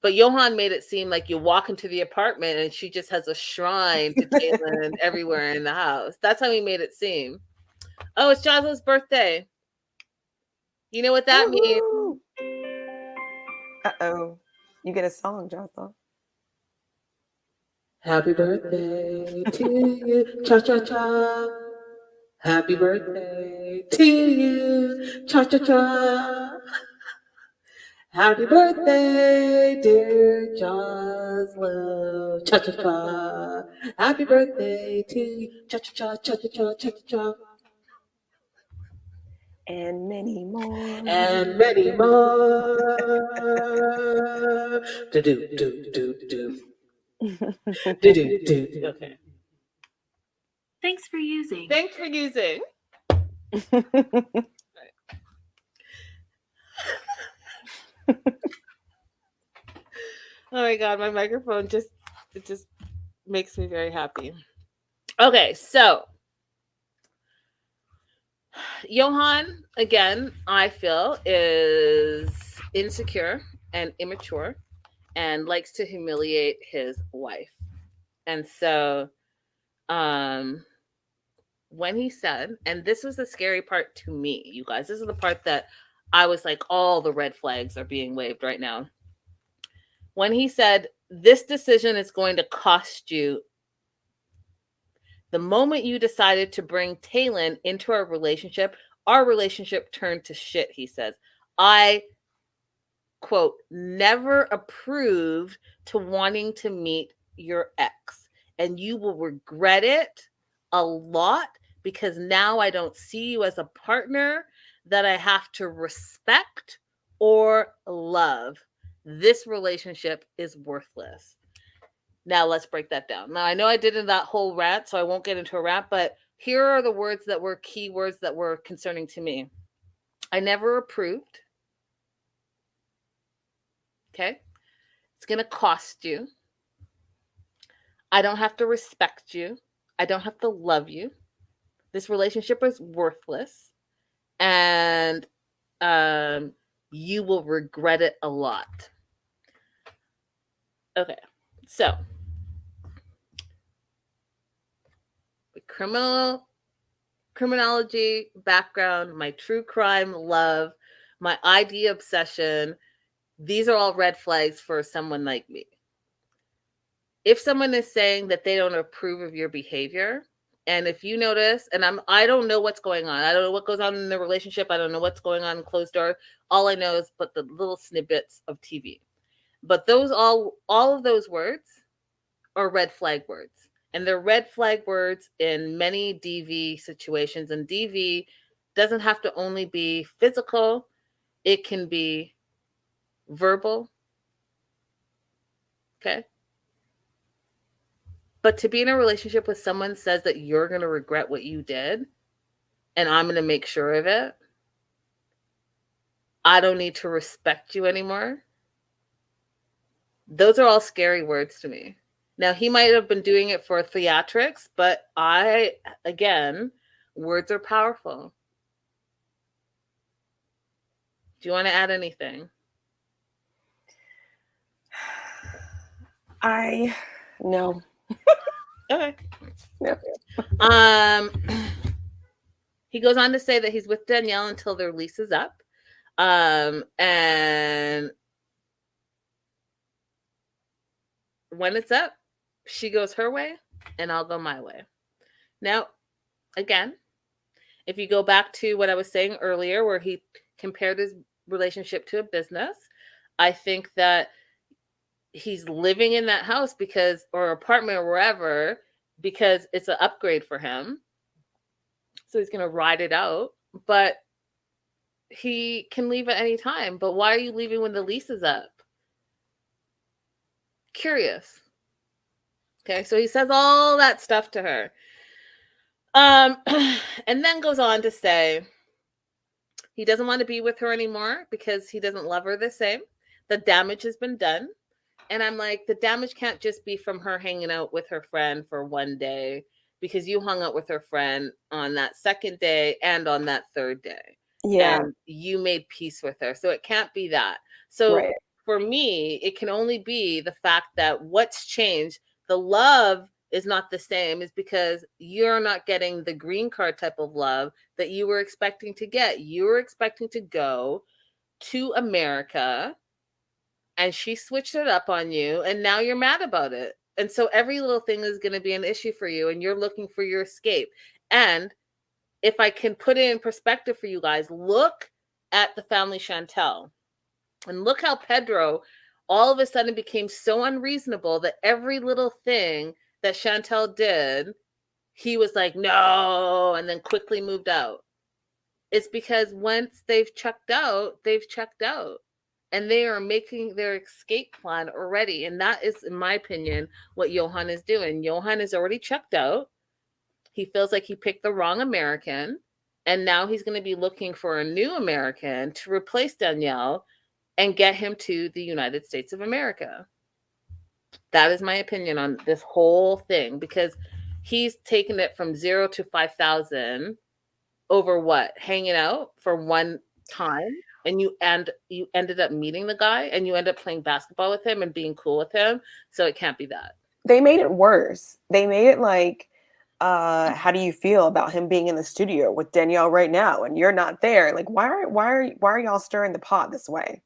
But Johan made it seem like you walk into the apartment and she just has a shrine to Taylor everywhere in the house. That's how he made it seem. Oh, it's Joslo's birthday. You know what that means? Uh-oh. You get a song, Joslo. Happy birthday to you, cha-cha-cha. Happy birthday to you, cha-cha-cha. Happy birthday, dear Joslo, cha-cha-cha. Happy birthday to you, cha-cha-cha, cha-cha-cha, cha-cha-cha. And many more. And many more. Do-do-do-do-do. Do-do-do. Okay. Thanks for using. Oh my God, my microphone just makes me very happy. Okay, so Johan, again, I feel is insecure and immature and likes to humiliate his wife. And so when he said, and this was the scary part to me, you guys, this is the part that I was like, all the red flags are being waved right now. When he said, this decision is going to cost you. The moment you decided to bring Taylor into our relationship turned to shit, he says. I quote, never approved to wanting to meet your ex, and you will regret it a lot because now I don't see you as a partner that I have to respect or love. This relationship is worthless. Now let's break that down. Now I know I did in that whole rant, so I won't get into a rant, but here are the words that were key words that were concerning to me. I never approved. Okay. It's going to cost you. I don't have to respect you. I don't have to love you. This relationship is worthless. And you will regret it a lot. Okay. So, the criminology background, my true crime love, my ID obsession, these are all red flags for someone like me. If someone is saying that they don't approve of your behavior, and if you notice, and I don't know what's going on. I don't know what goes on in the relationship. I don't know what's going on in closed door. All I know is but the little snippets of TV. But those all of those words are red flag words. And they're red flag words in many DV situations. And DV doesn't have to only be physical. It can be verbal. Okay. But to be in a relationship with someone says that you're going to regret what you did and I'm going to make sure of it. I don't need to respect you anymore. Those are all scary words to me. Now, he might have been doing it for theatrics, but again, words are powerful. Do you want to add anything? No. Okay. No. He goes on to say that he's with Danielle until their lease is up. And when it's up, she goes her way and I'll go my way. Now, again, if you go back to what I was saying earlier, where he compared his relationship to a business, I think that he's living in that house or apartment or wherever, because it's an upgrade for him. So he's going to ride it out, but he can leave at any time. But why are you leaving when the lease is up? Curious. Okay. So he says all that stuff to her. And then goes on to say he doesn't want to be with her anymore because he doesn't love her the same. The damage has been done. And I'm like, the damage can't just be from her hanging out with her friend for one day, because you hung out with her friend on that second day and on that third day. Yeah. And you made peace with her. So it can't be that. So Right. For me, it can only be the fact that what's changed, the love is not the same, is because you're not getting the green card type of love that you were expecting to get. You were expecting to go to America, and she switched it up on you, and now you're mad about it. And so every little thing is going to be an issue for you, and you're looking for your escape. And if I can put it in perspective for you guys, look at the family Chantel. And look how Pedro all of a sudden became so unreasonable that every little thing that Chantel did, he was like, no, and then quickly moved out. It's because once they've checked out, they've checked out. And they are making their escape plan already. And that is, in my opinion, what Johan is doing. Johan is already checked out. He feels like he picked the wrong American. And now he's going to be looking for a new American to replace Danielle and get him to the United States of America. That is my opinion on this whole thing, because he's taken it from 0 to 5,000 over what? Hanging out for one time. And you ended up meeting the guy, and you end up playing basketball with him and being cool with him. So it can't be that. They made it worse. They made it like, how do you feel about him being in the studio with Danielle right now and you're not there? Like, why are y'all stirring the pot this way?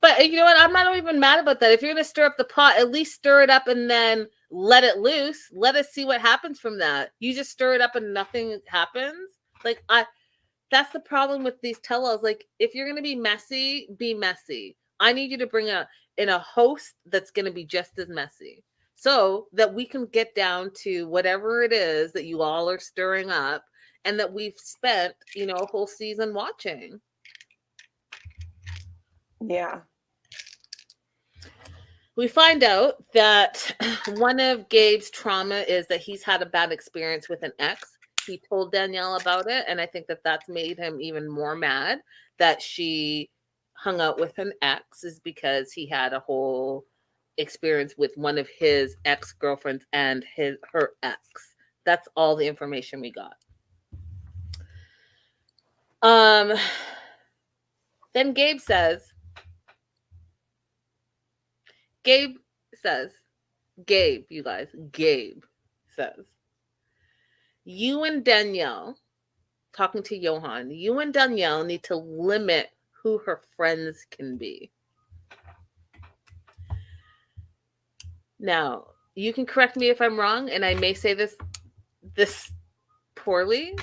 But you know what? I'm not even mad about that. If you're going to stir up the pot, at least stir it up and then let it loose. Let us see what happens from that. You just stir it up and nothing happens. That's the problem with these tell-alls. Like, if you're going to be messy, be messy. I need you to bring in a host that's going to be just as messy, so that we can get down to whatever it is that you all are stirring up and that we've spent, a whole season watching. Yeah. We find out that one of Gabe's trauma is that he's had a bad experience with an ex. He told Danielle about it, and I think that that's made him even more mad that she hung out with an ex, is because he had a whole experience with one of his ex-girlfriends and her ex. That's all the information we got. Then Gabe says, you guys, Gabe says, you and Danielle, talking to Johan, you and Danielle need to limit who her friends can be. Now, you can correct me if I'm wrong, and I may say this poorly,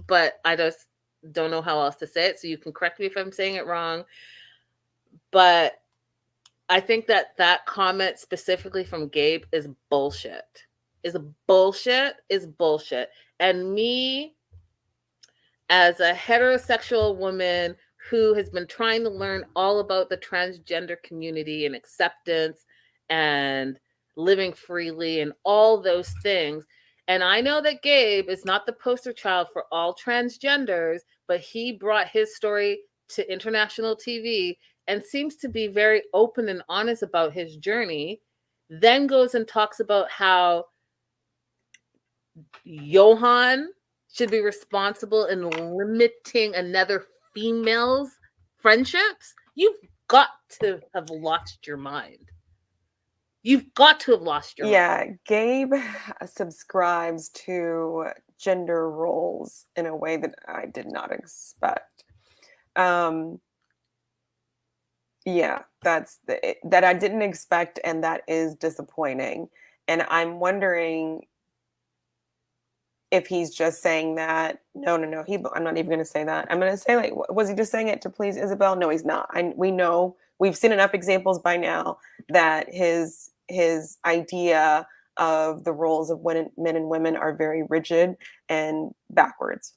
but I just don't know how else to say it, so you can correct me if I'm saying it wrong. But I think that comment specifically from Gabe is bullshit. Is bullshit. And me, as a heterosexual woman who has been trying to learn all about the transgender community and acceptance and living freely and all those things, and I know that Gabe is not the poster child for all transgenders, but he brought his story to international TV and seems to be very open and honest about his journey, then goes and talks about how Johan should be responsible in limiting another female's friendships. You've got to have lost your mind. You've got to have lost your mind. Yeah, Gabe subscribes to gender roles in a way that I did not expect. Yeah, that I didn't expect, and that is disappointing. And I'm wondering if he's just saying that. No. I'm not even going to say that. I'm going to say, like, was he just saying it to please Isabel? No, he's not. We know, we've seen enough examples by now that his idea of the roles of men and women are very rigid and backwards.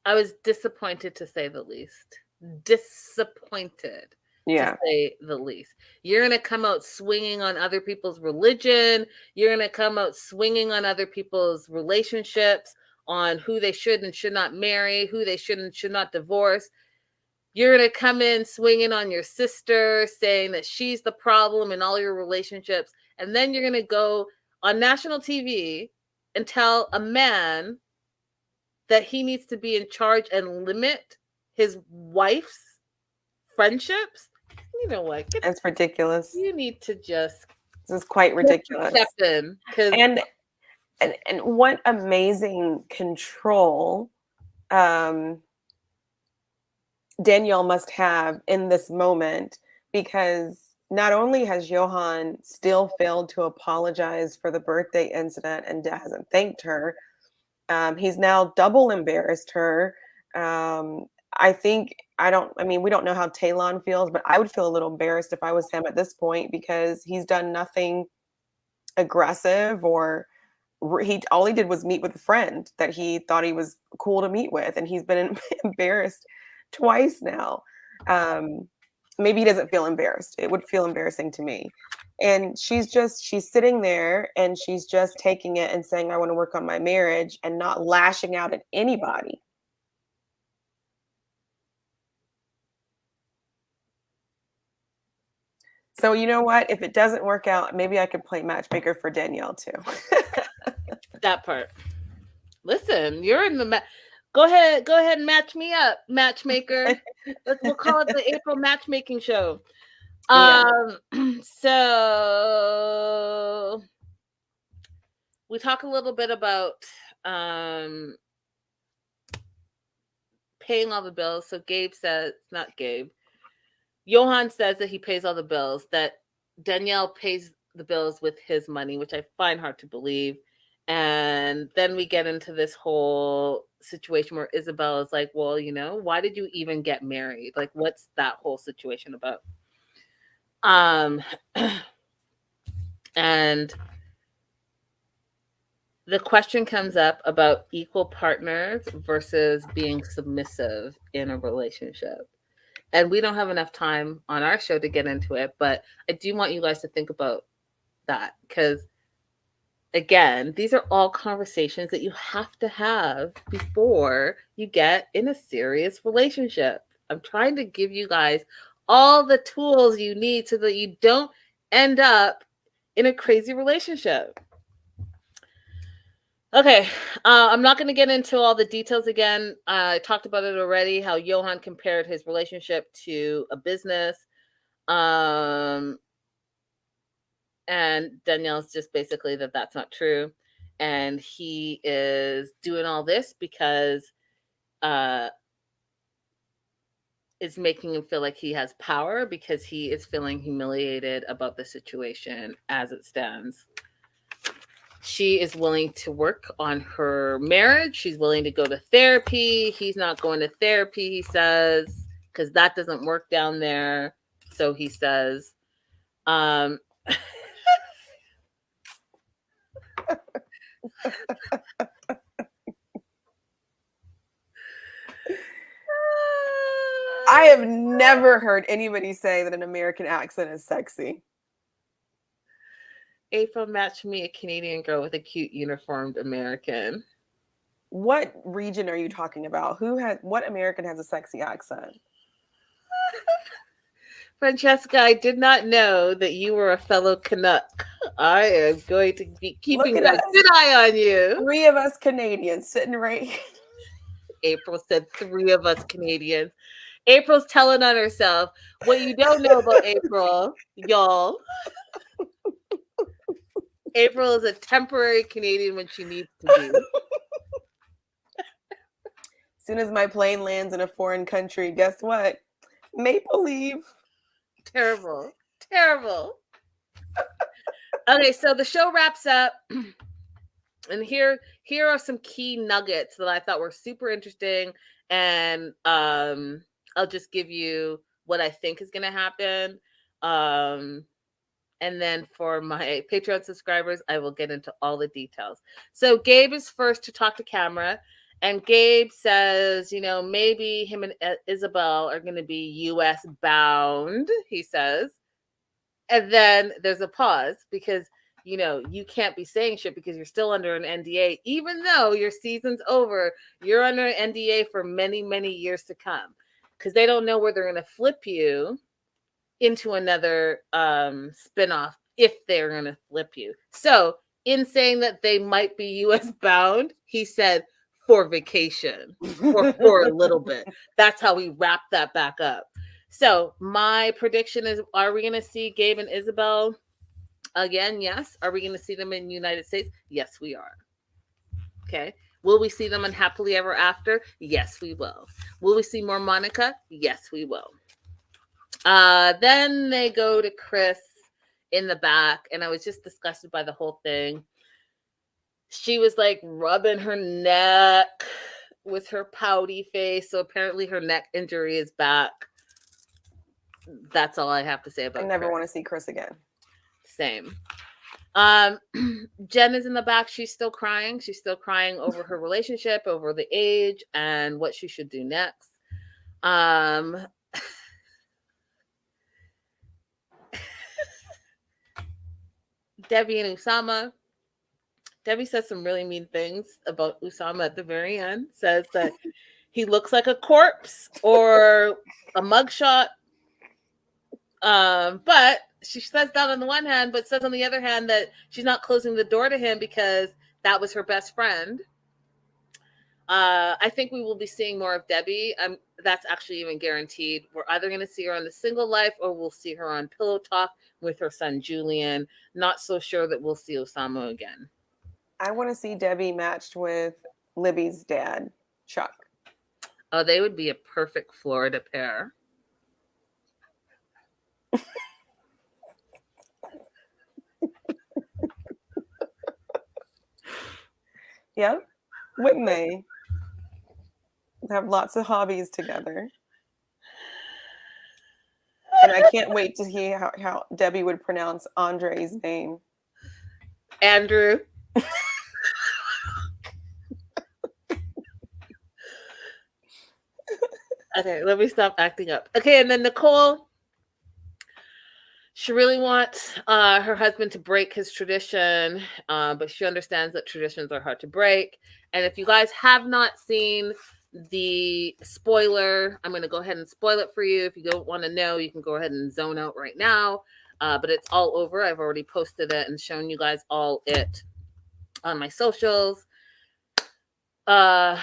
I was disappointed, to say the least. Disappointed, yeah, to say the least. You're going to come out swinging on other people's religion. You're going to come out swinging on other people's relationships, on who they should and should not marry, who they should and should not divorce. You're going to come in swinging on your sister, saying that she's the problem in all your relationships. And then you're going to go on national TV and tell a man that he needs to be in charge and limit his wife's friendships. You know what? That's ridiculous. You need to just. This is quite ridiculous. And what amazing control Danielle must have in this moment, because not only has Johan still failed to apologize for the birthday incident and hasn't thanked her, he's now double embarrassed her. We don't know how Talon feels, but I would feel a little embarrassed if I was him at this point, because he's done nothing aggressive, or all he did was meet with a friend that he thought he was cool to meet with, and he's been embarrassed twice now. Maybe he doesn't feel embarrassed. It would feel embarrassing to me. And she's sitting there and she's just taking it and saying, I want to work on my marriage, and not lashing out at anybody. So you know what? If it doesn't work out, maybe I could play matchmaker for Danielle too. That part. Listen, you're in the Go ahead and match me up, matchmaker. We'll call it the April matchmaking show. So we talk a little bit about paying all the bills. So Johan says that he pays all the bills, that Danielle pays the bills with his money, which I find hard to believe. And then we get into this whole situation where Isabel is like, well, why did you even get married? Like, what's that whole situation about? And the question comes up about equal partners versus being submissive in a relationship. And we don't have enough time on our show to get into it, but I do want you guys to think about that, because again, these are all conversations that you have to have before you get in a serious relationship. I'm trying to give you guys all the tools you need so that you don't end up in a crazy relationship. Okay, I'm not going to get into all the details again. I talked about it already, how Johan compared his relationship to a business. And Danielle's just basically that that's not true. And he is doing all this because it's making him feel like he has power, because he is feeling humiliated about the situation as it stands. She is willing to work on her marriage. She's willing to go to therapy. He's not going to therapy, he says, because that doesn't work down there. So he says, I have never heard anybody say that an American accent is sexy. April matched me a Canadian girl with a cute uniformed American. What region are you talking about? What American has a sexy accent? Francesca, I did not know that you were a fellow Canuck. I am going to be keeping a good eye on you. 3 of us Canadians sitting right here. April said 3 of us Canadians. April's telling on herself. What you don't know about April, y'all. April is a temporary Canadian when she needs to be. As soon as my plane lands in a foreign country, guess what? Maple leaf. Terrible. Terrible. Okay, so the show wraps up. And here are some key nuggets that I thought were super interesting. And I'll just give you what I think is going to happen. And then for my Patreon subscribers, I will get into all the details. So Gabe is first to talk to camera. And Gabe says, maybe him and Isabel are going to be U.S. bound, he says. And then there's a pause because, you can't be saying shit because you're still under an NDA. Even though your season's over, you're under an NDA for many, many years to come. Because they don't know where they're going to flip you into another spinoff if they're going to flip you. So in saying that they might be U.S. bound, he said for vacation or for a little bit. That's how we wrap that back up. So my prediction is, are we going to see Gabe and Isabel again? Yes. Are we going to see them in the United States? Yes, we are. Okay. Will we see them in Happily Ever After? Yes, we will. Will we see more Monica? Yes, we will. Then they go to Chris in the back, and I was just disgusted by the whole thing. She was like rubbing her neck with her pouty face. So apparently her neck injury is back. That's all I have to say about it. I never want to see Chris again. Same. Jen is in the back. She's still crying. She's still crying over her relationship, over the age, and what she should do next. Debbie and Usama. Debbie says some really mean things about Usama at the very end. Says that he looks like a corpse or a mugshot. But she says that on the one hand, but says on the other hand that she's not closing the door to him because that was her best friend. I think we will be seeing more of Debbie. That's actually even guaranteed. We're either going to see her on The Single Life or we'll see her on Pillow Talk with her son Julian. Not so sure that we'll see Osama again. I want to see Debbie matched with Libby's dad, Chuck. Oh, they would be a perfect Florida pair. Yep. Wouldn't they? Have lots of hobbies together. And I can't wait to hear how Debbie would pronounce Andre's name. Andrew. Okay, let me stop acting up. Okay, and then Nicole, she really wants her husband to break his tradition, but she understands that traditions are hard to break. And if you guys have not seen the spoiler, I'm going to go ahead and spoil it for you. If you don't want to know, you can go ahead and zone out right now. But it's all over. I've already posted it and shown you guys all it on my socials. Mahmoud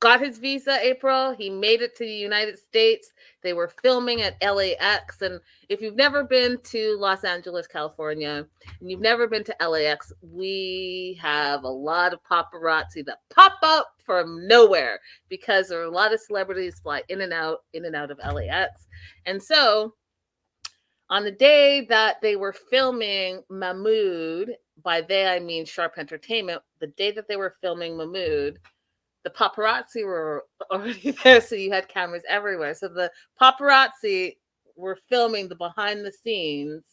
got his visa, April. He made it to the United States. They were filming at LAX. And if you've never been to Los Angeles, California, and you've never been to LAX, we have a lot of paparazzi that pop up from nowhere because there are a lot of celebrities fly in and out of LAX. And so on the day that they were filming Mahmoud, by they I mean Sharp Entertainment, the day that they were filming Mahmoud, the paparazzi were already there, so you had cameras everywhere. So the paparazzi were filming the behind the scenes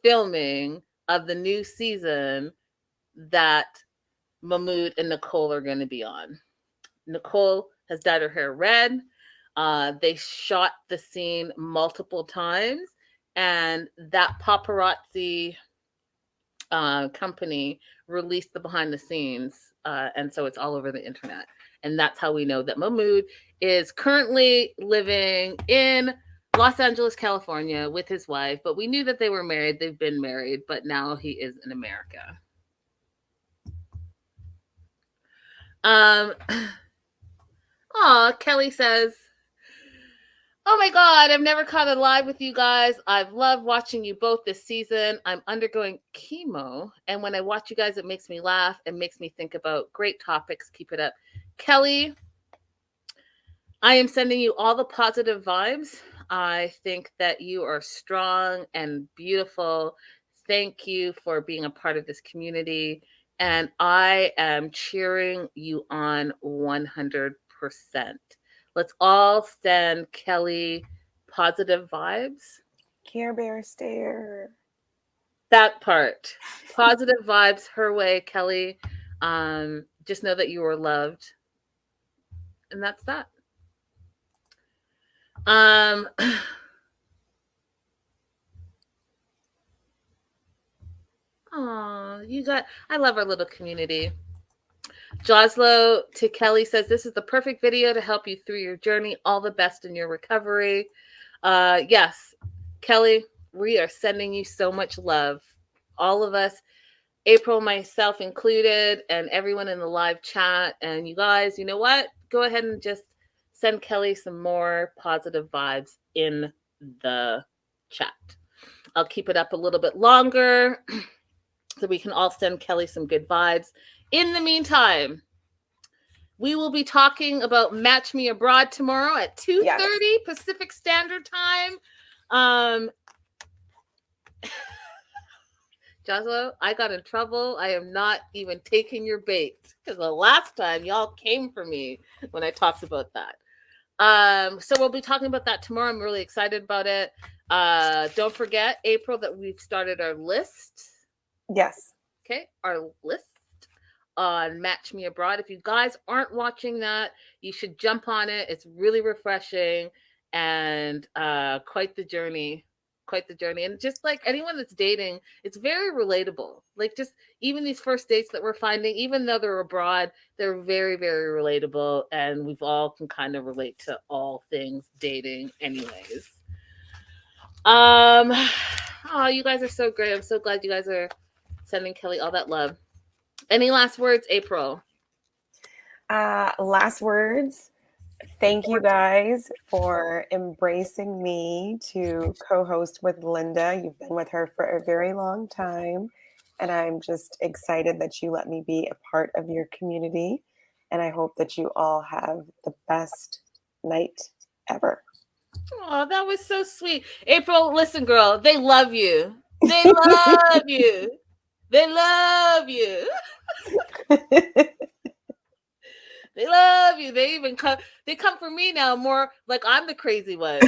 filming of the new season that Mahmoud and Nicole are going to be on. Nicole has dyed her hair red. They shot the scene multiple times, and that paparazzi company released the behind the scenes, and so it's all over the internet. And that's how we know that Mahmoud is currently living in Los Angeles, California with his wife, but we knew that they were married. They've been married, but now he is in America. Kelly says, oh my God, I've never caught a live with you guys. I've loved watching you both this season. I'm undergoing chemo, and when I watch you guys, it makes me laugh and makes me think about great topics. Keep it up. Kelly, I am sending you all the positive vibes. I think that you are strong and beautiful. Thank you for being a part of this community, and I am cheering you on 100%. Let's all send Kelly positive vibes. Care Bear stare. That part. Positive vibes her way, Kelly. Just know that you are loved. And that's that. I love our little community. Joslo to Kelly says, this is the perfect video to help you through your journey. All the best in your recovery. Yes, Kelly, we are sending you so much love. All of us, April, myself included, and everyone in the live chat. And you guys, you know what? Go ahead and just send Kelly some more positive vibes in the chat. I'll keep it up a little bit longer so we can all send Kelly some good vibes. In the meantime, we will be talking about Match Me Abroad tomorrow at 2:30 Pacific Standard Time. Joslo, I got in trouble. I am not even taking your bait because the last time y'all came for me when I talked about that. So we'll be talking about that tomorrow. I'm really excited about it. Don't forget, April, that we've started our list. Yes. Okay, our list on Match Me Abroad. If you guys aren't watching that, you should jump on it. It's really refreshing and quite the journey. And just like anyone that's dating, it's very relatable. Like just even these first dates that we're finding, even though they're abroad, they're very, very relatable. And we've all can kind of relate to all things dating anyways. Oh, you guys are so great. I'm so glad you guys are sending Kelly all that love. Any last words, April? Last words. Thank you guys for embracing me to co-host with Linda. You've been with her for a very long time, and I'm just excited that you let me be a part of your community, and I hope that you all have the best night ever. Oh, that was so sweet. April, listen, girl, they love you. They love you. They love you. They love you. They even come. They come for me now more like I'm the crazy one.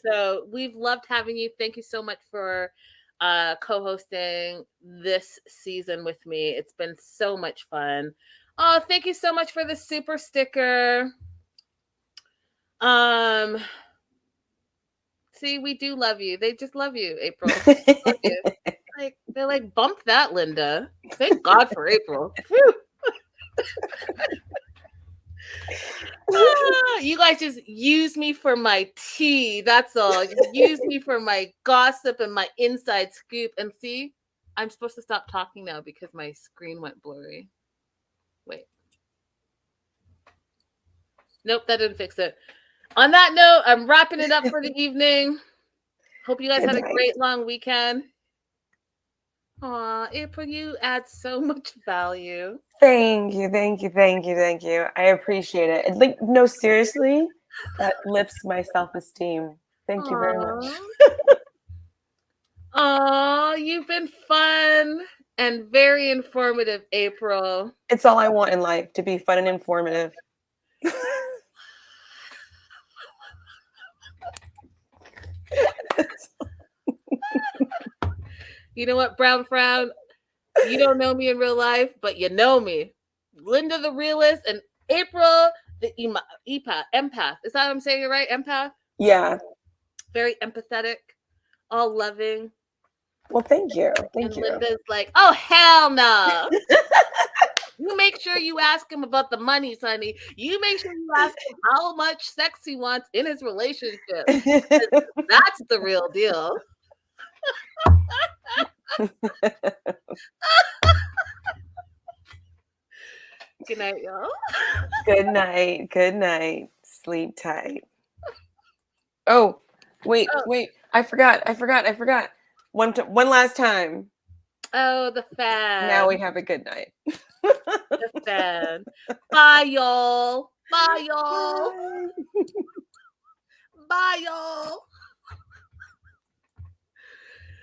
So we've loved having you. Thank you so much for co-hosting this season with me. It's been so much fun. Oh, thank you so much for the super sticker. See, we do love you. They just love you, April. Love you. They're like, bump that, Linda. Thank God for April. You guys just use me for my tea. That's all. Just use me for my gossip and my inside scoop. And see, I'm supposed to stop talking now because my screen went blurry. Wait. Nope, that didn't fix it. On that note, I'm wrapping it up for the evening. Hope you guys had a great long weekend. Aw, April, you add so much value. Thank you. I appreciate it. Like, no, seriously, that lifts my self-esteem. Thank you very much. Aw, you've been fun and very informative, April. It's all I want in life, to be fun and informative. You know what, Brown Frown? You don't know me in real life, but you know me. Linda the realist and April the empath. Is that what I'm saying it right? Empath? Yeah. Very empathetic, all loving. Well, thank you. Thank you. Linda's like, oh, hell no. You make sure you ask him about the money, Sonny. You make sure you ask him how much sex he wants in his relationship. That's the real deal. Good night, y'all. Good night. Sleep tight. Oh, wait. I forgot. One last time. Oh, the fan. Now we have a good night. The fan. Bye, y'all. Bye, y'all.